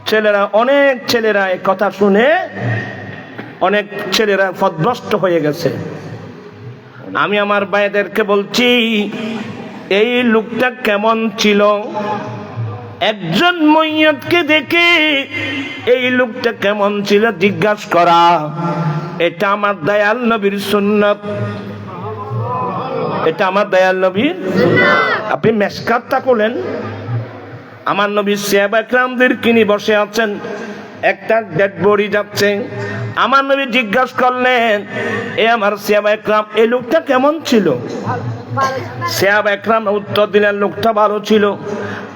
ছেলেরা, অনেক ছেলেরা এই কথা শুনে অনেক ছেলেরা পথভ্রষ্ট হয়ে গেছে। আমি আমার ভাইদেরকে বলছি এই লোকটা কেমন ছিল, একজন মইয়তকে দেখে এই লোকটা কেমন ছিল জিজ্ঞাসা করা, এটা আমার দয়াল নবীর সুন্নাত, এটা আমার দয়াল নবীর। আপনি মেশকাতটা করলেন, আমার নবী সাহাবা একরামদেরকে নিয়ে বসে আছেন, একটা ডেড বডি যাচ্ছে। আমার নবী জিজ্ঞাসা করলেন, এ আমার সাহাবা একরাম, এই লোকটা কেমন ছিল? সাহাবা একরাম উত্তর দিলেন, লোকটা ভালো ছিল।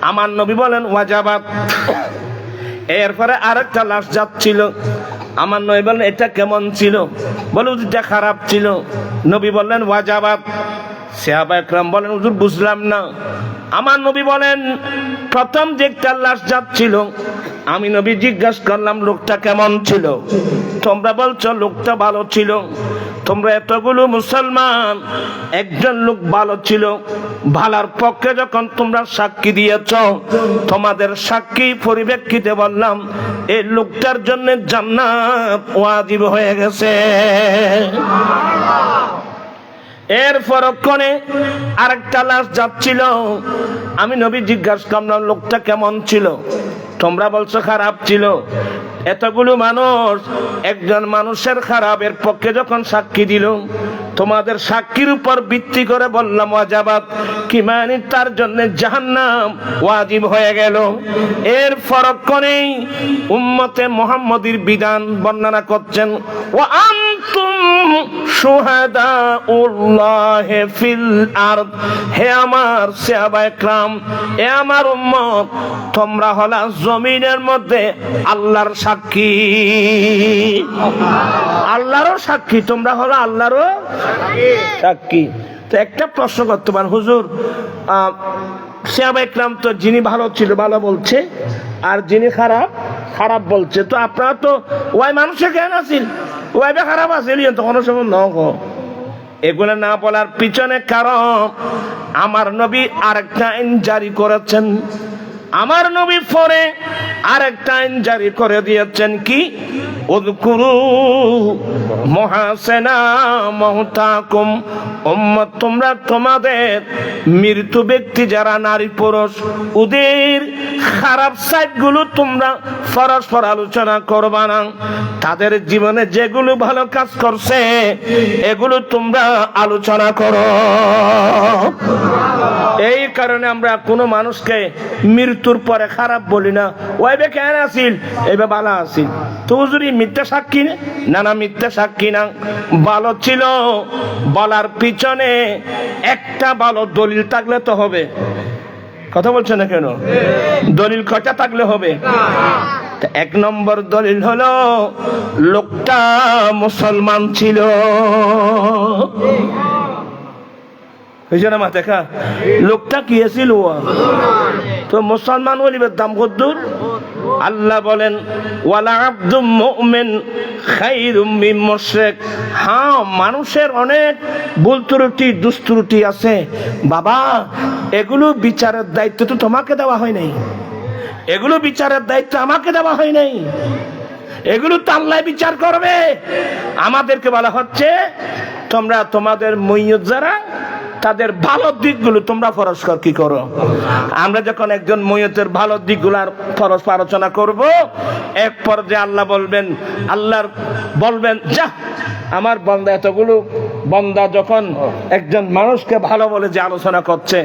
আমার নবী বলেন, ওয়াজাবাত। এরপরে আরেকটা লাশ যাচ্ছিল। আমার নবী বললেন, এটা কেমন ছিল? বলে, এটা খারাপ ছিল। নবী বললেন, ওয়াজাবাত। সাহাবা একরাম বলেন, হুজুর বুঝলাম না। আমার নবী বলেন, প্রথম যে একটা লাশ যাচ্ছিল, আমি নবী জিজ্ঞাসা করলাম, লোকটা কেমন ছিল? তোমরা বলছো লোকটা ভালো ছিল। তোমরা এতগুলো মুসলমান, একজন লোক ভালো ছিল, ভালার পক্ষে যখন তোমরা সাক্ষী দিয়েছ, তোমাদের সাক্ষী পরিপ্রেক্ষিতে বললাম এই লোকটার জন্য জান্নাত ওয়াজিব হয়ে গেছে। এর পরক্ষণে আরেকটা লাশ যাচ্ছিল। আমি নবী জিজ্ঞাসা করলাম, লোকটা কেমন ছিল? তোমরা বলছো খারাপ ছিল। এতগুলো মানুষ, একজন মানুষের খারাপের পক্ষে যখন সাক্ষী দিল, তোমাদের সাক্ষীর উপর ভিত্তি করে বললাম ওয়াজাবাত, কি মানে তার জন্য জাহান্নাম ওয়াজিব হয়ে গেল। এর পরক্ষণেই উম্মতে মুহাম্মদীর বিধান বর্ণনা করছেন, ওয়া আনতুম শুহাদাউল্লাহি ফিল আরদ। হে আমার সাহাবা একরাম, হে আমার উম্মত, তোমরা হলা জমিনের মধ্যে আল্লাহর সাক্ষী। আল্লাহরও সাক্ষী, তোমরা হলো আল্লাহরও সাক্ষী। তো একটা প্রশ্ন করতে পারেন, হুজুর সাহাবা একরাম তো যিনি ভালো ছিল ভালো বলছে, আর যিনি খারাপ খারাপ বলছে, তো আপনারা তো ওই মানুষে জ্ঞান আছিল, ওই খারাপ আছে তখন সময় ন। এগুলো না বলার পিছনে কারণ আমার নবী আরেকটা আইন জারি করেছেন। আমার নবী পরে আরেকটা আইন জারি করে দিয়েছেন, কি? উযকুরু মুহাসিনা মাউতাকুম। উম্মত, তোমরা তোমাদের মৃত ব্যক্তি যারা নারী পুরুষ, ওদের খারাপ সাইডগুলো তোমরা পরস্পর আলোচনা করবা না। তাদের জীবনে যেগুলো ভালো কাজ করছে এগুলো তোমরা আলোচনা করো। এই কারণে আমরা কোনো মানুষকে মৃত্যুর পরে খারাপ বলি না, ওইবে কেন আসিল এইবে ভালো আসিল। তো হুজুর মিথ্যা সাক্ষী না? না, মিথ্যা সাক্ষী না, ভালো ছিল বলার পিছনে একটা ভালো দলিল থাকলে তো হবে। কথা বলছে না কেন? দলিল কয়টা থাকলে হবে? এক নম্বর দলিল হলো লোকটা মুসলমান ছিল। দেখা লোকটা কি ছিল? তো মুসলমান বলিবার দাম কদ্দুর? আল্লাহ বলেন, ওয়ালা আবদুম মুমিন খায়রুম মিন মুশরিক। হ্যাঁ, মানুষের অনেক ভুল ত্রুটি দুস্ত্রুটি আছে বাবা, এগুলো বিচারের দায়িত্ব তো তোমাকে দেওয়া হয় নাই, এগুলো বিচারের দায়িত্ব আমাকে দেওয়া হয় নাই, এগুলো তো আল্লাহ বিচার করবে। আমাদেরকে বলা হচ্ছে তোমরা তোমাদের মইয়ত যারা তাদের ভালো দিকগুলো তোমরা পরস্পর কি করো। আমরা যখন একজন মইয়তের ভালো দিকগুলার পরস্পর আলোচনা করব, এক পর্যায়ে আল্লাহ বলবেন যা আমার বান্দা, এতগুলো বান্দা যখন একজন মানুষকে ভালো বলে যে আলোচনা করছে,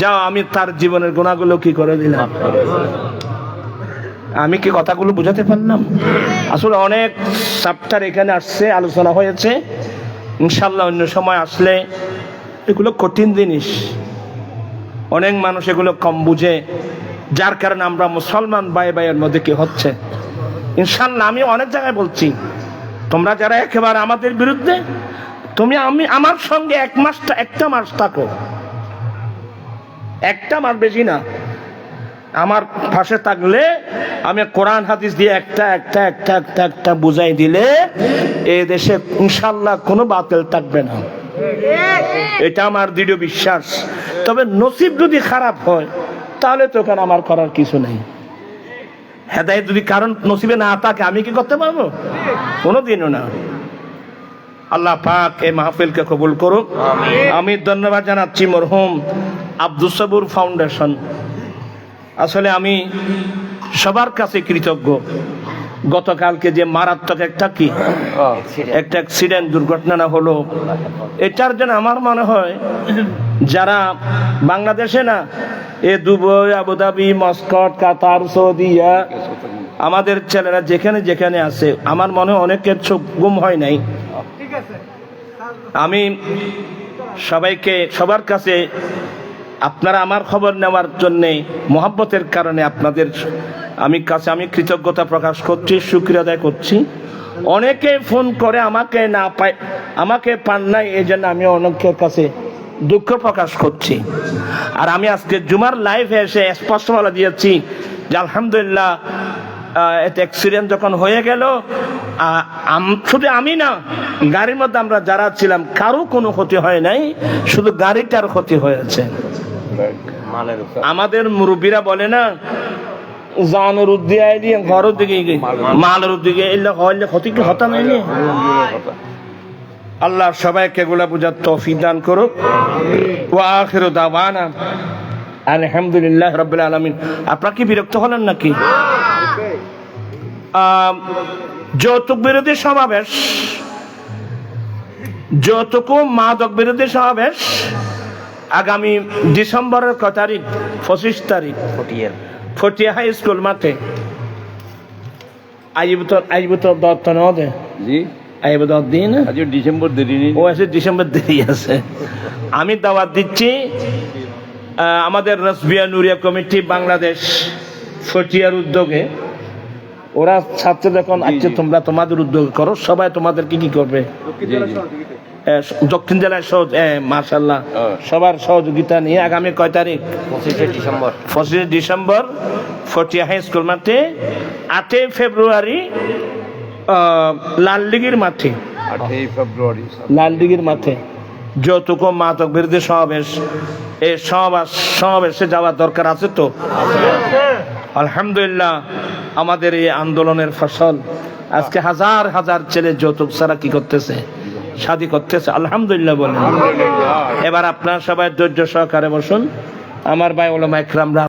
যাও আমি তার জীবনের গুনাহগুলো কি করে দিলাম। আমি কি কথাগুলো বুঝাতে পারলাম? আসলে অনেক চ্যাপ্টার এখানে আসছে, আলোচনা হয়েছে। ইনশাআল্লাহ অন্য সময় আসলে, এগুলো কঠিন জিনিস, অনেক মানুষ এগুলো কম বুঝে, যার কারণে আমরা মুসলমান ভাই ভাইয়ের মধ্যে কি হচ্ছে। ইনশাআল্লাহ আমি অনেক জায়গায় বলছি, তোমরা যারা একেবারে আমাদের বিরুদ্ধে, আমি আমার সঙ্গে একটা মাস থাকো, একটা মাস, বেশি না, আমার পাশে থাকলে আমি কোরআন হাদিস দিয়ে একটা বুঝাই দিলে এই দেশে ইনশাআল্লাহ কোনো বাতিল থাকবে না। এটা আমার দৃঢ় বিশ্বাস। তবে নসিব যদি খারাপ হয় তাহলে তো ওখানে আমার করার কিছু নেই। হেদায়েত যদি কারণ নসিবে না থাকে আমি কি করতে পারবো? কোনোদিনও না। আল্লাহ পাক এই মাহফিলকে কবুল করুক। আমি ধন্যবাদ জানাচ্ছি মরহুম আব্দুস সবুর ফাউন্ডেশন। আসলে আমি সবার কাছে কৃতজ্ঞ। গতকালকে যে মারাত্মক একটা অ্যাক্সিডেন্ট দুর্ঘটনা হলো, এটার জন্য আমার মনে হয় যারা বাংলাদেশে না, এ দুবাই, আবুধাবি, মস্কট, কাতার, সৌদিয়া, আমাদের ছেলেরা যেখানে যেখানে আছে, আমার মনে হয় অনেকের চোখ গুম হয় নাই। আমি সবার কাছে আপনারা আমার খবর নেওয়ার জন্যে মহব্বতের কারণে আপনাদের আমি কৃতজ্ঞতা প্রকাশ করছি, শুকরিয়া আদায় করছি। অনেকে ফোন করে আমাকে পান নাই, এই জন্য আমি অনেকের কাছে দুঃখ প্রকাশ করছি। আর আমি আজকে জুমার লাইভে এসে স্পষ্ট বলে দিয়েছি যে আলহামদুলিল্লাহ, অ্যাক্সিডেন্ট যখন হয়ে গেল, শুধু আমি না, গাড়ির মধ্যে আমরা যারা ছিলাম কারো কোনো ক্ষতি হয় নাই, শুধু গাড়িটার ক্ষতি হয়েছে। আমাদের মুরব্বীরা বলে না, জানের উদ্দিকে দিয়ে ঘরের দিকে মালের উদ্দিকে এলে হইলে ক্ষতি কি হতা নাই। আল্লাহ সবাইকে এগুলা বুঝার তৌফিক দান করুক। ওয়া আখিরু দাওয়ানা আলহামদুলিল্লাহ রাব্বিল আলামিন। আপনারা কি বিরক্ত হলেন নাকি? যৌতুক বিরোধী সমাবেশ, যৌতুক মাদক বিরোধী সমাবেশ আগামী ডিসেম্বরের কত তারিখ? 25 তারিখ, ফটিয়া হাই স্কুল মাঠে। ডিসেম্বর দেরি আছে। আমি দাওয়াত দিচ্ছি আমাদের রাসবিয়া নুরিয়া কমিটি বাংলাদেশ ফটিয়ার উদ্যোগে। ওরা ছাত্র যখন আছে, তোমরা তোমাদের উদ্যোগ করো, সবাই তোমাদেরকে কি করবে? দক্ষিণ জেলায় মাশাআল্লাহ সবার সহযোগিতা নিয়ে আগামী কয় তারিখ? 25 ডিসেম্বর ফটিয়া হাই স্কুল মাঠে। 8 ফেব্রুয়ারি লালদিঘির মাঠে, লালদিঘির মাঠে যৌতুক মাদক বিরোধী সমাবেশ। এই সমাবেশে যাওয়ার দরকার আছে তো? আলহামদুলিল্লাহ, আমাদের এই আন্দোলনের ফসল আজকে হাজার হাজার ছেলে যৌতুক ছাড়া কি করতেছে? শাদী করতেছে। আলহামদুলিল্লাহ বলেন। এবার আপনারা সবাই ধৈর্য সহকারে বসুন। আমার ভাই ওলামা ইকরামরা